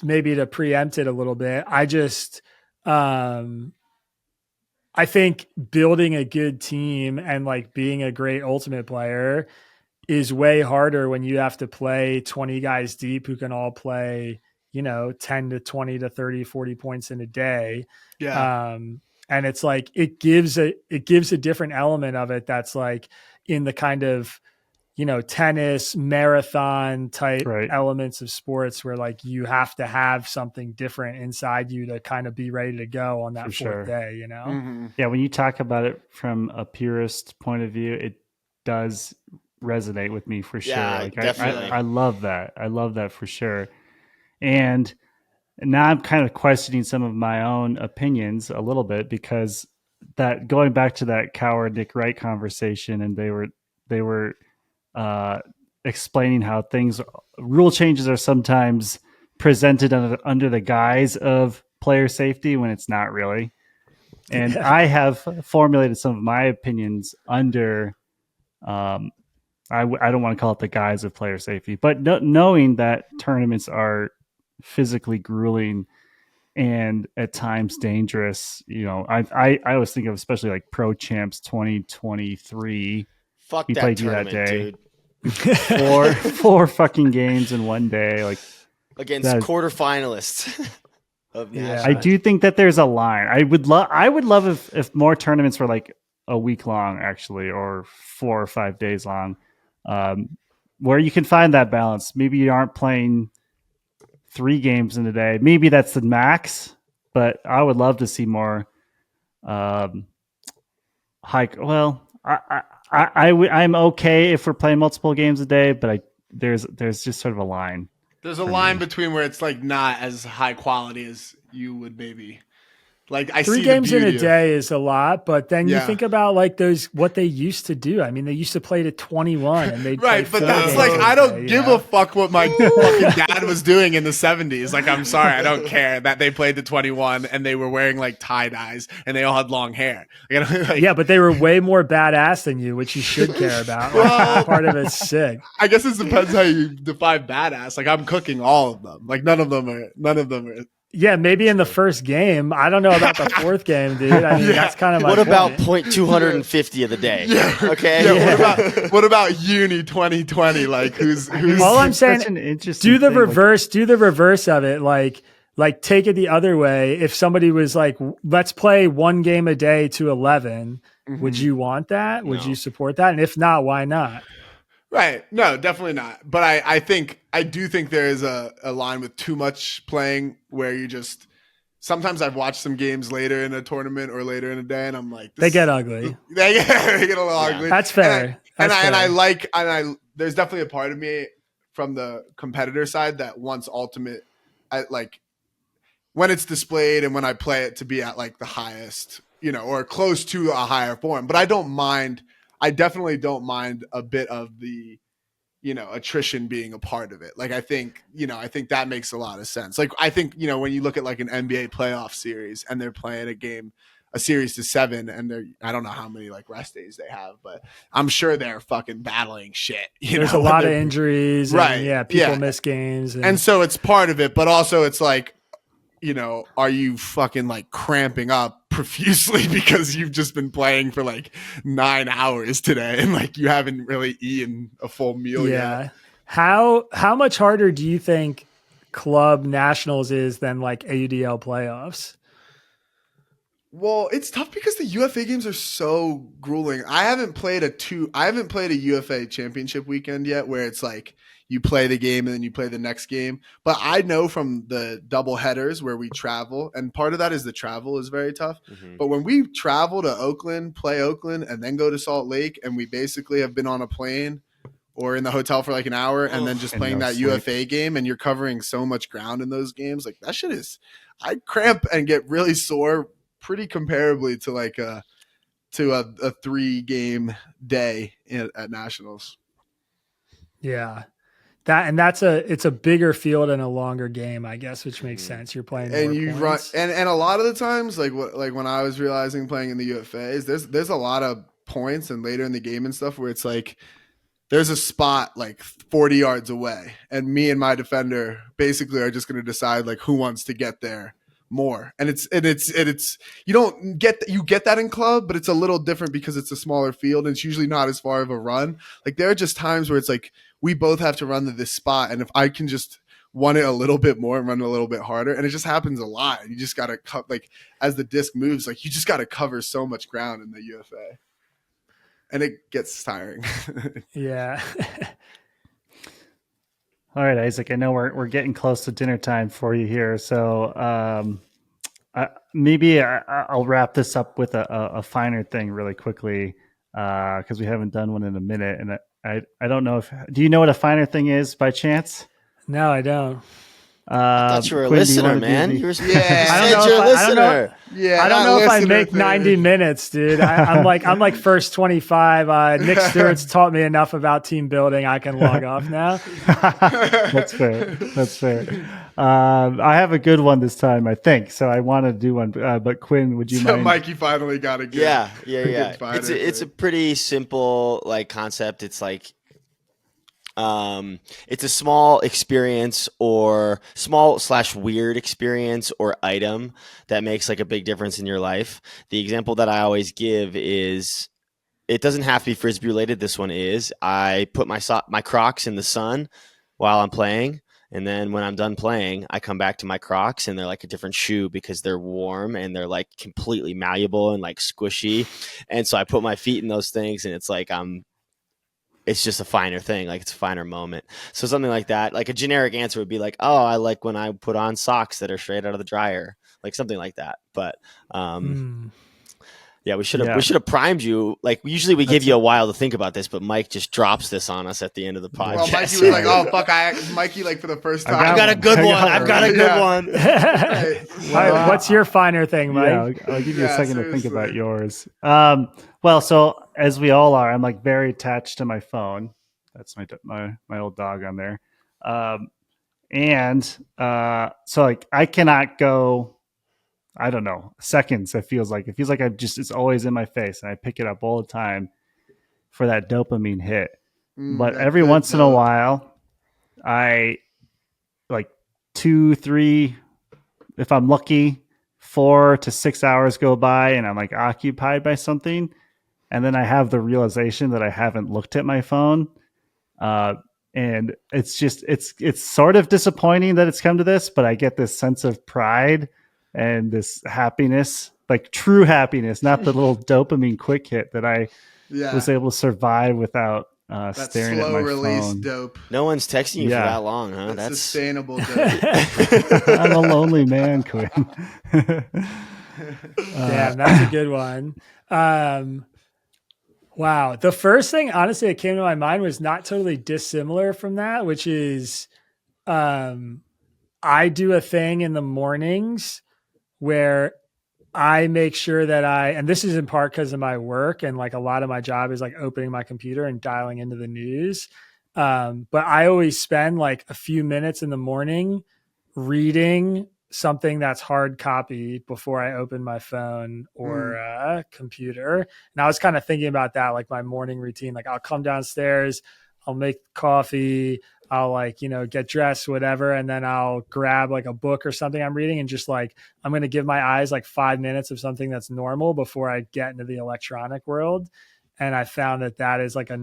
Speaker 3: maybe to preempt it a little bit, I just I think building a good team and like being a great Ultimate player is way harder when you have to play 20 guys deep who can all play, 10 to 20 to 30, 40 points in a day.
Speaker 1: Yeah.
Speaker 3: And it's like, it gives a different element of it that's like in the kind of, tennis marathon type elements of sports where like you have to have something different inside you to kind of be ready to go on that fourth day,
Speaker 1: Mm-hmm.
Speaker 2: Yeah. When you talk about it from a purist point of view, it does resonate with me for sure. Like
Speaker 4: definitely.
Speaker 2: I love that. I love that for sure. And now I'm kind of questioning some of my own opinions a little bit, because that going back to that Coward Nick Wright conversation, and they were explaining how rule changes are sometimes presented under the guise of player safety when it's not really. And I have formulated some of my opinions under, I don't want to call it the guise of player safety, but knowing that tournaments are physically grueling and at times dangerous. I always think of, especially like Pro Champs 2023.
Speaker 4: Fuck
Speaker 2: we
Speaker 4: that
Speaker 2: played
Speaker 4: tournament,
Speaker 2: that day.
Speaker 4: dude.
Speaker 2: four fucking games in one day, like
Speaker 4: against quarterfinalists.
Speaker 2: I do think that there's a line. I would love if more tournaments were like a week long, actually, or 4 or 5 days long. where you can find that balance. Maybe you aren't playing 3 games in a day. Maybe that's the max, but I would love to see more Well, I'm okay if we're playing multiple games a day, but there's just sort of a line.
Speaker 1: There's a line between where it's like not as high quality as you would maybe. Like I
Speaker 3: 3
Speaker 1: see
Speaker 3: games in a
Speaker 1: of,
Speaker 3: day is a lot, but then you think about like what they used to do. I mean, they used to play to 21 and they'd
Speaker 1: right,
Speaker 3: play
Speaker 1: but
Speaker 3: 4
Speaker 1: that's
Speaker 3: games
Speaker 1: like
Speaker 3: a
Speaker 1: I don't
Speaker 3: day,
Speaker 1: give a fuck what my fucking dad was doing in the 70s. Like I'm sorry, I don't care that they played to 21 and they were wearing like tie dyes and they all had long hair. Like,
Speaker 3: yeah, but they were way more badass than you, which you should care about. Like, that part of it's sick.
Speaker 1: I guess it depends how you define badass. Like I'm cooking all of them. Like none of them are.
Speaker 3: Yeah, maybe in the first game. I don't know about the 4th game, dude. I mean, that's kind of my
Speaker 4: What about
Speaker 3: point.
Speaker 4: 0.250 of the day?
Speaker 1: Yeah.
Speaker 4: Okay.
Speaker 1: Yeah. What about Uni 2020? Like who's
Speaker 3: all I'm saying?
Speaker 2: An interesting
Speaker 3: Do the
Speaker 2: thing,
Speaker 3: reverse. Do the reverse of it. Like take it the other way. If somebody was like, let's play 1 game a day to 11, would you want that? Would you support that? And if not, why not?
Speaker 1: Right. No, definitely not. But I do think there is a line with too much playing where you just sometimes I've watched some games later in a tournament or later in a day and I'm like
Speaker 3: they get ugly.
Speaker 1: They get a little ugly.
Speaker 3: That's fair.
Speaker 1: And I there's definitely a part of me from the competitor side that wants ultimate like when it's displayed and when I play it to be at like the highest, or close to a higher form. But I definitely don't mind a bit of the, attrition being a part of it. Like, I think that makes a lot of sense. Like, I think, when you look at like an NBA playoff series and they're playing a series to 7 and I don't know how many like rest days they have, but I'm sure they're fucking battling shit.
Speaker 3: There's a lot of injuries.
Speaker 1: Right.
Speaker 3: And, people miss games.
Speaker 1: And so it's part of it, but also it's like, are you fucking like cramping up profusely because you've just been playing for like 9 hours today and like you haven't really eaten a full meal yet?
Speaker 3: How much harder do you think club nationals is than like AUDL playoffs?
Speaker 1: Well, it's tough because the UFA games are so grueling. I haven't played a UFA championship weekend yet where it's like you play the game and then you play the next game. But I know from the double headers where we travel, and part of that is the travel is very tough. Mm-hmm. But when we travel to Oakland, play Oakland, and then go to Salt Lake, and we basically have been on a plane or in the hotel for like an hour and then just playing that UFA game, and you're covering so much ground in those games, like that shit is – I cramp and get really sore pretty comparably to like a 3-game day at nationals.
Speaker 3: Yeah. It's a bigger field and a longer game, I guess, which makes sense. You're playing more points.
Speaker 1: And a lot of the times, like when I was realizing playing in the UFAs, there's a lot of points and later in the game and stuff where it's like there's a spot like 40 yards away, and me and my defender basically are just going to decide like who wants to get there more. And it's you get that in club, but it's a little different because it's a smaller field and it's usually not as far of a run. Like there are just times where it's like we both have to run to this spot, and if I can just want it a little bit more and run a little bit harder, and it just happens a lot. You just got to like as the disc moves, like you just got to cover so much ground in the UFA, and it gets tiring.
Speaker 3: Yeah.
Speaker 2: All right, Isaac, I know we're getting close to dinner time for you here. So maybe I'll wrap this up with a finer thing really quickly because we haven't done one in a minute. And I don't know do you know what a finer thing is by chance?
Speaker 3: No, I don't.
Speaker 4: I thought you were a listener, man. You were
Speaker 3: I don't know if I make 90 minutes, dude. I'm like first 25. Nick Stewart's taught me enough about team building. I can log off now.
Speaker 2: That's fair. I have a good one this time, I think. So I want to do one. But Quinn, would you mind?
Speaker 1: Mikey finally got a good.
Speaker 4: Yeah. It's a pretty simple like concept. It's like. It's a small experience or small/weird experience or item that makes like a big difference in your life. The example that I always give is it doesn't have to be Frisbee related. This one is I put my Crocs in the sun while I'm playing. And then when I'm done playing, I come back to my Crocs and they're like a different shoe because they're warm and they're like completely malleable and like squishy. And so I put my feet in those things and it's like it's just a finer thing. Like it's a finer moment. So something like that, like a generic answer would be like, oh, I like when I put on socks that are straight out of the dryer, like something like that. But yeah, we should have primed you. Like usually we give you a while to think about this, but Mike just drops this on us at the end of the podcast.
Speaker 1: Well, Mikey was like, "Oh fuck, Mikey like for the first time,
Speaker 4: I've got a good one. I've got a good one."
Speaker 3: What's your finer thing, Mike?
Speaker 2: Yeah, I'll give you a second to think about yours. Well, so as we all are, I'm like very attached to my phone. That's my old dog on there, and so like I cannot go. I don't know, seconds. It feels like it's always in my face, and I pick it up all the time for that dopamine hit. But every once in a while, I like 2, 3, if I'm lucky, 4 to 6 hours go by, and I'm like occupied by something, and then I have the realization that I haven't looked at my phone, and it's sort of disappointing that it's come to this, but I get this sense of pride and this happiness, like true happiness, not the little dopamine quick hit that I was able to survive without staring at my phone.
Speaker 1: Dope.
Speaker 4: No one's texting you for that long, huh?
Speaker 1: That's sustainable dope.
Speaker 2: I'm a lonely man, Quinn.
Speaker 3: Damn, that's a good one. Wow. The first thing, honestly, that came to my mind was not totally dissimilar from that, which is I do a thing in the mornings where I make sure that and this is in part because of my work, and like a lot of my job is like opening my computer and dialing into the news. But I always spend like a few minutes in the morning reading something that's hard copy before I open my phone or computer. And I was kind of thinking about that, like my morning routine. Like I'll come downstairs, I'll make coffee, I'll like, get dressed, whatever. And then I'll grab like a book or something I'm reading and just like, I'm going to give my eyes like 5 minutes of something that's normal before I get into the electronic world. And I found that is like a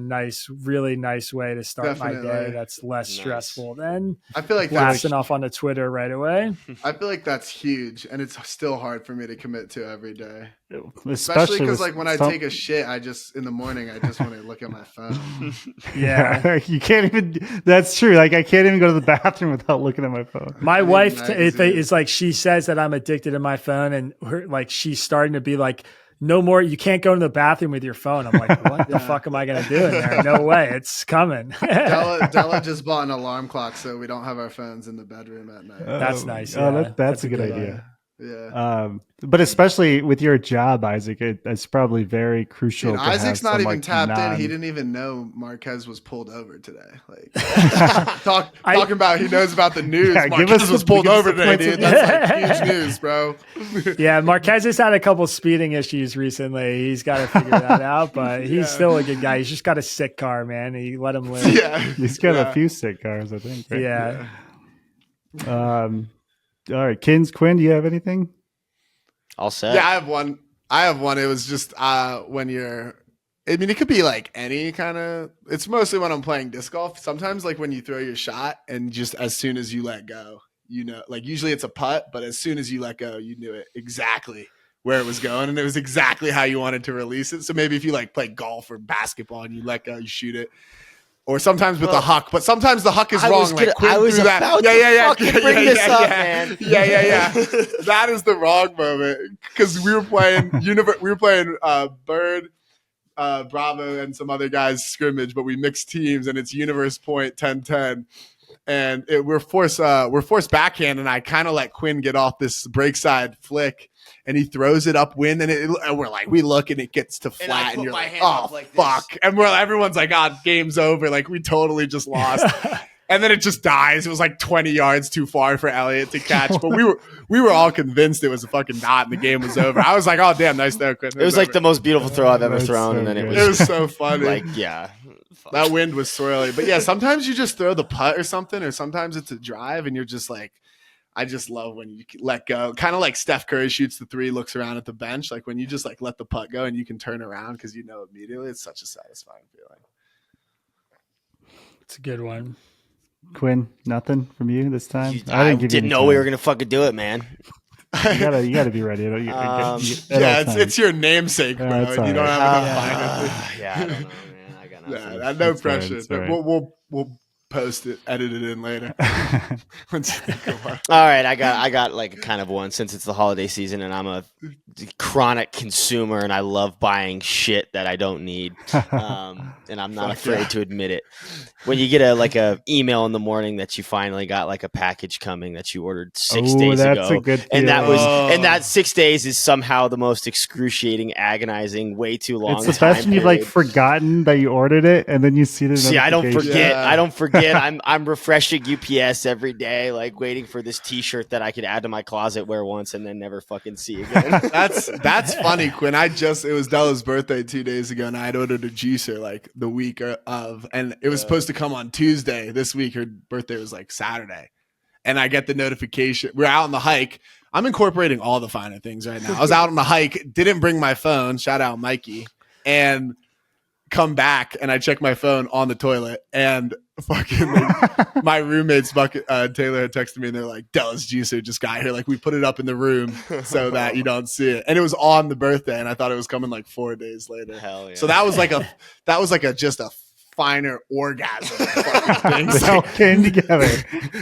Speaker 3: really nice way to start my day. That's less stressful than
Speaker 1: I feel like
Speaker 3: blasting off onto Twitter right away.
Speaker 1: I feel like that's huge, and it's still hard for me to commit to every day.
Speaker 2: Especially
Speaker 1: because like when I take a shit, in the morning, I just want to look at my phone.
Speaker 3: Yeah.
Speaker 2: You can't even, that's true. Like I can't even go to the bathroom without looking at my phone.
Speaker 3: My wife is like, she says that I'm addicted to my phone, and she's starting to be like, no more. You can't go to the bathroom with your phone. I'm like, what the fuck am I going to do in there? No way. It's coming.
Speaker 1: Della just bought an alarm clock so we don't have our phones in the bedroom at night.
Speaker 3: That's nice.
Speaker 2: That's a good idea.
Speaker 1: Yeah.
Speaker 2: But especially with your job, Isaac, it's probably very crucial.
Speaker 1: Dude,
Speaker 2: to
Speaker 1: Isaac's
Speaker 2: have
Speaker 1: not even tapped in. He didn't even know Marques was pulled over today. Like talking about, he knows about the news.
Speaker 2: Yeah,
Speaker 1: Marques was pulled over today, dude. That's like huge news, bro.
Speaker 3: Yeah, Marques has had a couple speeding issues recently. He's got to figure that out, but he's still a good guy. He's just got a sick car, man. He let him live.
Speaker 1: Yeah,
Speaker 2: he's got a few sick cars, I think. Right?
Speaker 3: Yeah.
Speaker 2: All right, Quinn, do you have anything?
Speaker 4: All set.
Speaker 1: Yeah, I have one. It was just when it could be like any kind of, it's mostly when I'm playing disc golf. Sometimes like when you throw your shot and just as soon as you let go, like usually it's a putt, but as soon as you let go, you knew it exactly where it was going and it was exactly how you wanted to release it. So maybe if you like play golf or basketball and you let go, you shoot it. Or sometimes with the huck, but sometimes the huck is wrong.
Speaker 4: I was about to bring this up, man.
Speaker 1: Yeah. That is the wrong moment because we were playing Bird, Bravo, and some other guys scrimmage, but we mixed teams, and it's Universe Point 10-10, and we're forced backhand, and I kind of let Quinn get off this break side flick. And he throws it upwind, and we're like, we look, and it gets to flat, and you're like, oh, like fuck. And everyone's like, game's over. Like, we totally just lost. And then it just dies. It was like 20 yards too far for Elliott to catch. But we were all convinced it was a fucking dot, and the game was over. I was like, oh, damn, nice throw, Quinn.
Speaker 4: It was like the most beautiful throw I've ever thrown.
Speaker 2: So
Speaker 4: and then
Speaker 2: good.
Speaker 4: it
Speaker 1: was so funny.
Speaker 4: Like, yeah.
Speaker 1: That wind was swirly. But yeah, sometimes you just throw the putt or something, or sometimes it's a drive, and you're just like, I just love when you let go. Kind of like Steph Curry shoots the three, looks around at the bench. Like when you just like let the putt go and you can turn around because you know immediately. It's such a satisfying feeling.
Speaker 3: It's a good one.
Speaker 2: Quinn, nothing from you this time?
Speaker 4: I didn't know we were going to fucking do it, man.
Speaker 2: You gotta be ready.
Speaker 1: It's your namesake, bro. You don't have enough finance.
Speaker 4: Yeah, I don't know, man. I got
Speaker 1: No
Speaker 2: That's
Speaker 1: pressure.
Speaker 2: Right, that's right.
Speaker 1: We'll post it, edit it in later. Once you think of one.
Speaker 4: All right, I got like a kind of one since it's the holiday season and I'm a chronic consumer and I love buying shit that I don't need, and I'm not afraid to admit it. When you get a email in the morning that you finally got like a package coming that you ordered 6 days
Speaker 2: that's
Speaker 4: ago,
Speaker 2: a good
Speaker 4: and that was
Speaker 1: feeling.
Speaker 4: and that 6 days is somehow the most excruciating, agonizing, way too long.
Speaker 2: It's the best when you've like forgotten that you ordered it and then you see the
Speaker 4: See, I don't forget.
Speaker 1: Yeah.
Speaker 4: I don't forget. I'm refreshing UPS every day, like waiting for this T-shirt that I could add to my closet, wear once, and then never fucking see again.
Speaker 1: That's funny, Quinn. It was Della's birthday 2 days ago, and I had ordered a juicer like the week of, and it was supposed to come on Tuesday this week. Her birthday was like Saturday, and I get the notification. We're out on the hike. I'm incorporating all the finer things right now. I was out on the hike, didn't bring my phone. Shout out Mikey, and come back, and I check my phone on the toilet, and fucking my roommates Taylor had texted me and they're like, Della's juicer just got here, like we put it up in the room so that you don't see it, and it was on the birthday and I thought it was coming like 4 days later.
Speaker 4: Hell yeah.
Speaker 1: So that was like just a finer orgasm fucking things.
Speaker 2: They all came together.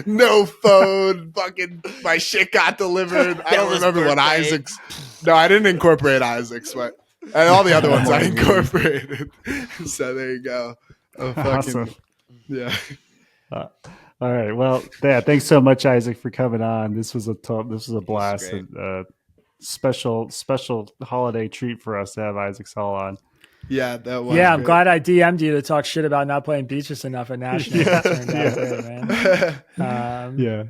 Speaker 1: No phone, fucking my shit got delivered. I don't
Speaker 4: Della's
Speaker 1: remember what
Speaker 4: birthday.
Speaker 1: Isaac's. No, I didn't incorporate Isaac's, but and all the other ones I incorporated. So there you go. Oh, fucking
Speaker 2: Awesome.
Speaker 1: yeah.
Speaker 2: All right. Well, yeah. Thanks so much, Isaac, for coming on. This was a blast.
Speaker 4: great.
Speaker 2: And, special holiday treat for us to have Isaac Saul on.
Speaker 1: Yeah, that was.
Speaker 3: Yeah, I'm
Speaker 1: great.
Speaker 3: glad I DM'd you to talk shit about not playing Beatrice enough at Nationals.
Speaker 2: Yeah.
Speaker 3: It turned out great, man.
Speaker 2: Yeah.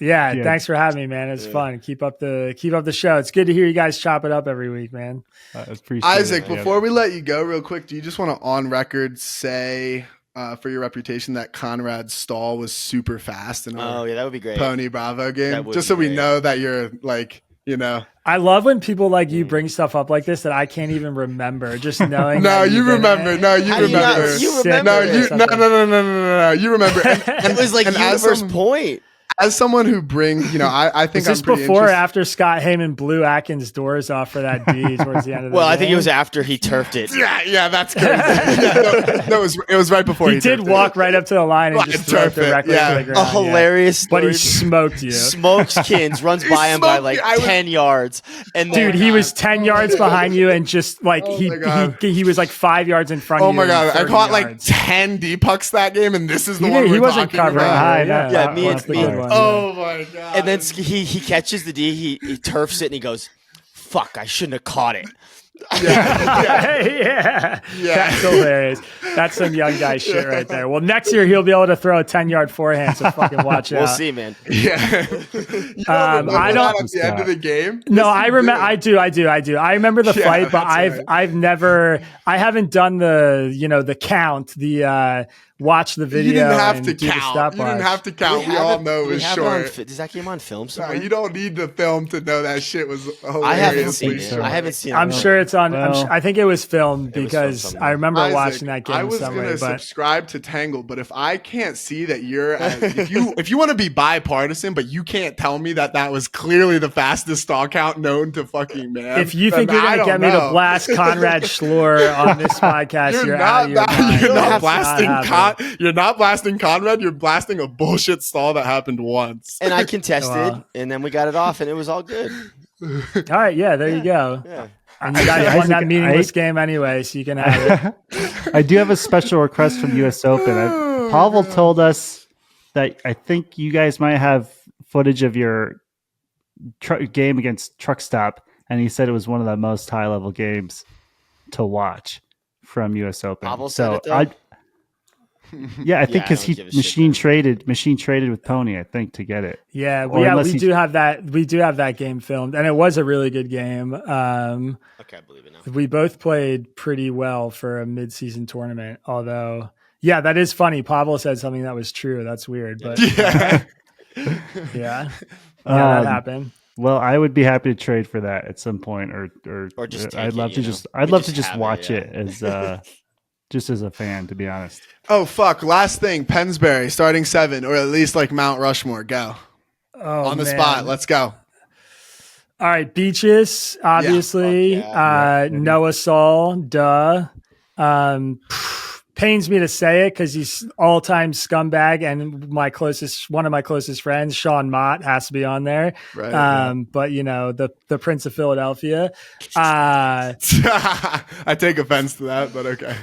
Speaker 3: Yeah, thanks for having me, man. It's fun. Keep up the show. It's good to hear you guys chop it up every week, man.
Speaker 2: I appreciate
Speaker 1: Isaac,
Speaker 2: it.
Speaker 1: before we let you go, real quick, do you just want to on record say for your reputation that Conrad Stahl was super fast in
Speaker 4: Oh
Speaker 1: our
Speaker 4: yeah, that would be great.
Speaker 1: Pony Bravo
Speaker 4: That
Speaker 1: game?
Speaker 4: would
Speaker 1: Just
Speaker 4: be
Speaker 1: so we
Speaker 4: great.
Speaker 1: know that you're like, you know.
Speaker 3: I love when people like you bring stuff up like this that I can't even remember. Just knowing.
Speaker 1: No,
Speaker 3: that
Speaker 1: you
Speaker 3: you've been
Speaker 1: remember.
Speaker 3: in it.
Speaker 1: No, you
Speaker 4: How do you not-
Speaker 1: remember.
Speaker 4: you
Speaker 3: Sick
Speaker 4: remember
Speaker 1: No,
Speaker 3: or
Speaker 1: you no
Speaker 3: something.
Speaker 1: no. You remember.
Speaker 4: It was like
Speaker 1: and as
Speaker 4: universe
Speaker 1: someone-
Speaker 4: point.
Speaker 1: As someone who brings, I think
Speaker 3: Is this
Speaker 1: I'm pretty
Speaker 3: before or
Speaker 1: interested-
Speaker 3: after Scott Heyman blew Atkins' doors off for that D towards the end of the
Speaker 4: Well,
Speaker 3: game?
Speaker 4: I think it was after he turfed it.
Speaker 1: Yeah, that's crazy. Yeah, no, it was right before
Speaker 3: He did
Speaker 1: turfed
Speaker 3: walk
Speaker 1: it.
Speaker 3: right up to the line and
Speaker 1: Like
Speaker 3: just threw it
Speaker 1: turf it,
Speaker 3: directly
Speaker 1: yeah.
Speaker 3: to the
Speaker 1: A
Speaker 3: ground.
Speaker 4: A hilarious
Speaker 3: But he
Speaker 4: story.
Speaker 3: smoked you.
Speaker 4: Smokes Kins, runs
Speaker 1: He
Speaker 4: by him by
Speaker 1: smoked
Speaker 4: like
Speaker 1: me. I was-
Speaker 4: 10 yards. And
Speaker 3: Dude,
Speaker 4: then,
Speaker 3: he was 10 yards behind you and just like
Speaker 1: Oh my God.
Speaker 3: he was like 5 yards in front of
Speaker 1: Oh
Speaker 3: you.
Speaker 1: my
Speaker 3: and
Speaker 1: god, I
Speaker 3: 30
Speaker 1: caught like
Speaker 3: yards.
Speaker 1: 10 D-pucks that game, and this is the one
Speaker 3: He
Speaker 1: we're
Speaker 3: wasn't
Speaker 1: talking
Speaker 3: covering
Speaker 1: about.
Speaker 3: high.
Speaker 2: Yeah,
Speaker 4: Yeah, me
Speaker 3: that's
Speaker 4: and
Speaker 3: the
Speaker 4: me.
Speaker 3: good one.
Speaker 1: Oh my god.
Speaker 4: and then he catches the D, he turfs it, and he goes, fuck, I shouldn't have caught it.
Speaker 3: Yeah. That's hilarious. That's some young guy shit right there. Well, next year he'll be able to throw a 10-yard forehand, so fucking watch out.
Speaker 4: We'll see, man.
Speaker 1: Yeah.
Speaker 3: I don't-
Speaker 1: at the end of the game.
Speaker 3: No,
Speaker 1: Yes,
Speaker 3: I
Speaker 1: you
Speaker 3: remember.
Speaker 1: do.
Speaker 3: I do. I remember the
Speaker 1: Yeah,
Speaker 3: fight, but
Speaker 1: that's
Speaker 3: I haven't done the count, watch the video.
Speaker 1: You didn't have
Speaker 3: and
Speaker 1: to
Speaker 3: do the
Speaker 1: count. You
Speaker 3: stopwatch.
Speaker 1: didn't have to count. We all know it was short.
Speaker 4: Is that game on film
Speaker 1: No,
Speaker 4: somewhere?
Speaker 1: you don't need the film to know that shit was hilarious.
Speaker 4: I haven't seen it.
Speaker 2: short.
Speaker 4: I haven't seen it.
Speaker 3: I'm sure it's on.
Speaker 2: Well,
Speaker 3: I think it was filmed
Speaker 4: was
Speaker 3: because
Speaker 4: filmed
Speaker 3: I remember
Speaker 1: Isaac,
Speaker 3: watching that game
Speaker 1: I was
Speaker 3: somewhere.
Speaker 1: gonna
Speaker 3: But
Speaker 1: subscribe to Tangle, but if I can't see that you're, if you want to be bipartisan, but you can't tell me that was clearly the fastest stall count known to fucking man.
Speaker 3: if you think
Speaker 1: then
Speaker 3: you're
Speaker 1: I
Speaker 3: gonna get
Speaker 1: don't
Speaker 3: me to
Speaker 1: know.
Speaker 3: blast Conrad Schlor on this podcast, you're out of your mind.
Speaker 1: You're not
Speaker 3: That's
Speaker 1: blasting
Speaker 3: happening.
Speaker 1: You're not blasting Conrad. You're blasting a bullshit stall that happened once.
Speaker 4: And I contested,
Speaker 3: Wow.
Speaker 4: and then we got it off, and it was all good.
Speaker 3: All right, yeah, there you go.
Speaker 4: Yeah.
Speaker 3: And you guys won that
Speaker 2: Isaac,
Speaker 3: meaningless game anyway, so you can have it.
Speaker 2: I do have a special request from US Open. Pavel told us that I think you guys might have footage of your game against Truck Stop, and he said it was one of the most high level games to watch from US Open.
Speaker 4: Pavel said it, though?
Speaker 2: I think
Speaker 4: I
Speaker 2: because
Speaker 4: don't
Speaker 2: he
Speaker 4: give a shit,
Speaker 2: machine traded with Pony, I think, to get it.
Speaker 3: Yeah,
Speaker 2: Or unless
Speaker 3: we
Speaker 2: he's-
Speaker 3: do have that. We do have that game filmed, and it was a really good game.
Speaker 4: Okay, I believe it now.
Speaker 3: We both played pretty well for a mid-season tournament. Although, yeah, that is funny. Pavel said something that was true. That's weird, but
Speaker 1: Yeah.
Speaker 3: yeah, that
Speaker 2: Um,
Speaker 3: happened.
Speaker 2: Well, I would be happy to trade for that at some point, or
Speaker 4: just take
Speaker 2: I'd
Speaker 4: it,
Speaker 2: love
Speaker 4: you
Speaker 2: to
Speaker 4: know?
Speaker 2: just
Speaker 4: We
Speaker 2: I'd love to
Speaker 4: just
Speaker 2: just
Speaker 4: have it,
Speaker 2: watch
Speaker 4: yeah.
Speaker 2: it as just as a fan, to be honest.
Speaker 1: Oh fuck! Last thing, Pennsbury starting 7, or at least like Mount Rushmore. Go
Speaker 3: Oh,
Speaker 1: on the
Speaker 3: man.
Speaker 1: spot. Let's go.
Speaker 3: All right, Beaches, obviously.
Speaker 4: fuck yeah.
Speaker 3: Noah Saul, duh. pains me to say it because he's all-time scumbag, and one of my closest friends, Sean Mott, has to be on there.
Speaker 1: Right.
Speaker 3: But the Prince of Philadelphia.
Speaker 1: I take offense to that, but okay.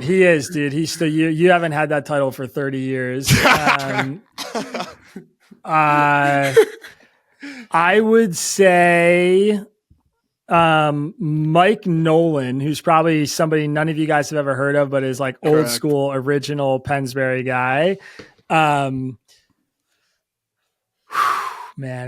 Speaker 3: He is, dude. He's still you haven't had that title for 30 years. I would say Mike Nolan, who's probably somebody none of you guys have ever heard of, but is like old school original Pennsbury guy. Man,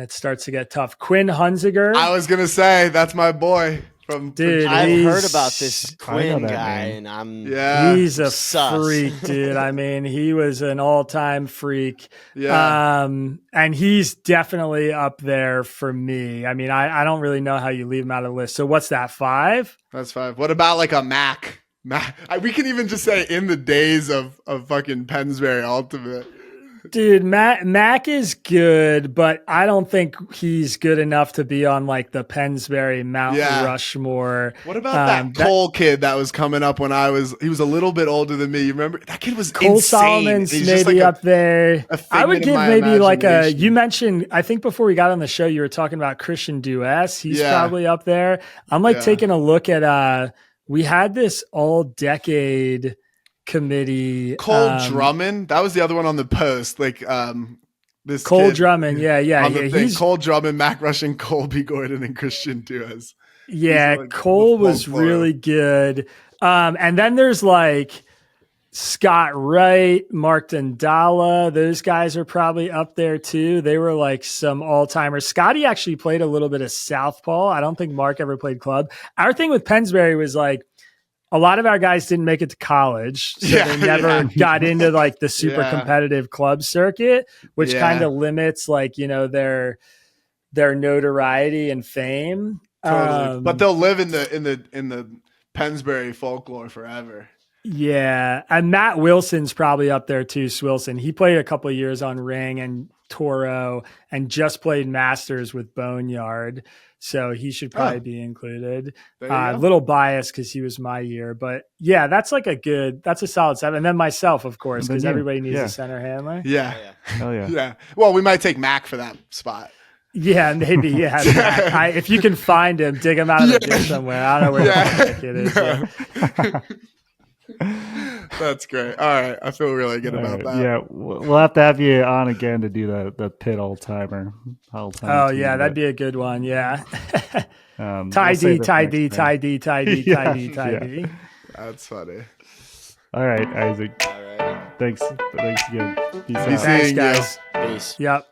Speaker 3: it starts to get tough. Quinn Hunziker.
Speaker 1: I was gonna say that's my boy from.
Speaker 3: Dude,
Speaker 4: I've heard about this Quinn guy, and
Speaker 3: he's a freak, dude. I mean, he was an all-time freak.
Speaker 1: Yeah.
Speaker 3: And he's definitely up there for me. I mean, I don't really know how you leave him out of the list. So what's that, 5?
Speaker 1: That's 5. What about like a Mac? We can even just say in the days of fucking Pennsbury Ultimate.
Speaker 3: Dude, Mac is good, but I don't think he's good enough to be on like the Pennsbury Mount Rushmore.
Speaker 1: What about that Cole kid that was coming up when he was a little bit older than me? You remember? That kid was
Speaker 3: Cole
Speaker 1: insane.
Speaker 3: Solomon's
Speaker 1: He's
Speaker 3: maybe
Speaker 1: like
Speaker 3: up there. I would give maybe like you mentioned, I think before we got on the show, you were talking about Christian Duess. He's probably up there. I'm like taking a look at, we had this all-decade committee.
Speaker 1: Cole Drummond, that was the other one on the post. Like this
Speaker 3: Cole
Speaker 1: kid,
Speaker 3: Drummond,
Speaker 1: he's Cole Drummond, Mac Rushing, Colby Gordon, and Christian Duess.
Speaker 3: Yeah, like Cole was really good. And then there's like Scott Wright, Mark Dendala. Those guys are probably up there too. They were like some all-timers. Scotty actually played a little bit of southpaw. I don't think Mark ever played club. Our thing with Pennsbury was like, a lot of our guys didn't make it to college, so they never got into like the super competitive club circuit, which kind of limits like, their notoriety and fame.
Speaker 1: Totally. But they'll live in the Pennsbury folklore forever.
Speaker 3: Yeah. And Matt Wilson's probably up there too, Swilson. He played a couple of years on Ring and Toro and just played Masters with Boneyard. So he should probably be included. A little biased because he was my year. But yeah, that's like that's a solid 7. And then myself, of course, because everybody needs a center handler.
Speaker 1: Yeah.
Speaker 2: Hell yeah.
Speaker 1: Yeah. Well, we might take Mac for that spot.
Speaker 3: Yeah, maybe. Yeah. Mac. If you can find him, dig him out of the ditch somewhere. I don't know where the heck it is.
Speaker 1: No. That's great. All right. I feel really good about that.
Speaker 2: Yeah. We'll have to have you on again to do the Pitt all-timer.
Speaker 3: Oh, yeah. That'd be a good one. Yeah. Tie D.
Speaker 1: That's funny.
Speaker 2: All right, Isaac.
Speaker 4: all right.
Speaker 2: Thanks again. Peace out.
Speaker 3: Thanks, guys.
Speaker 4: Peace.
Speaker 3: Yep.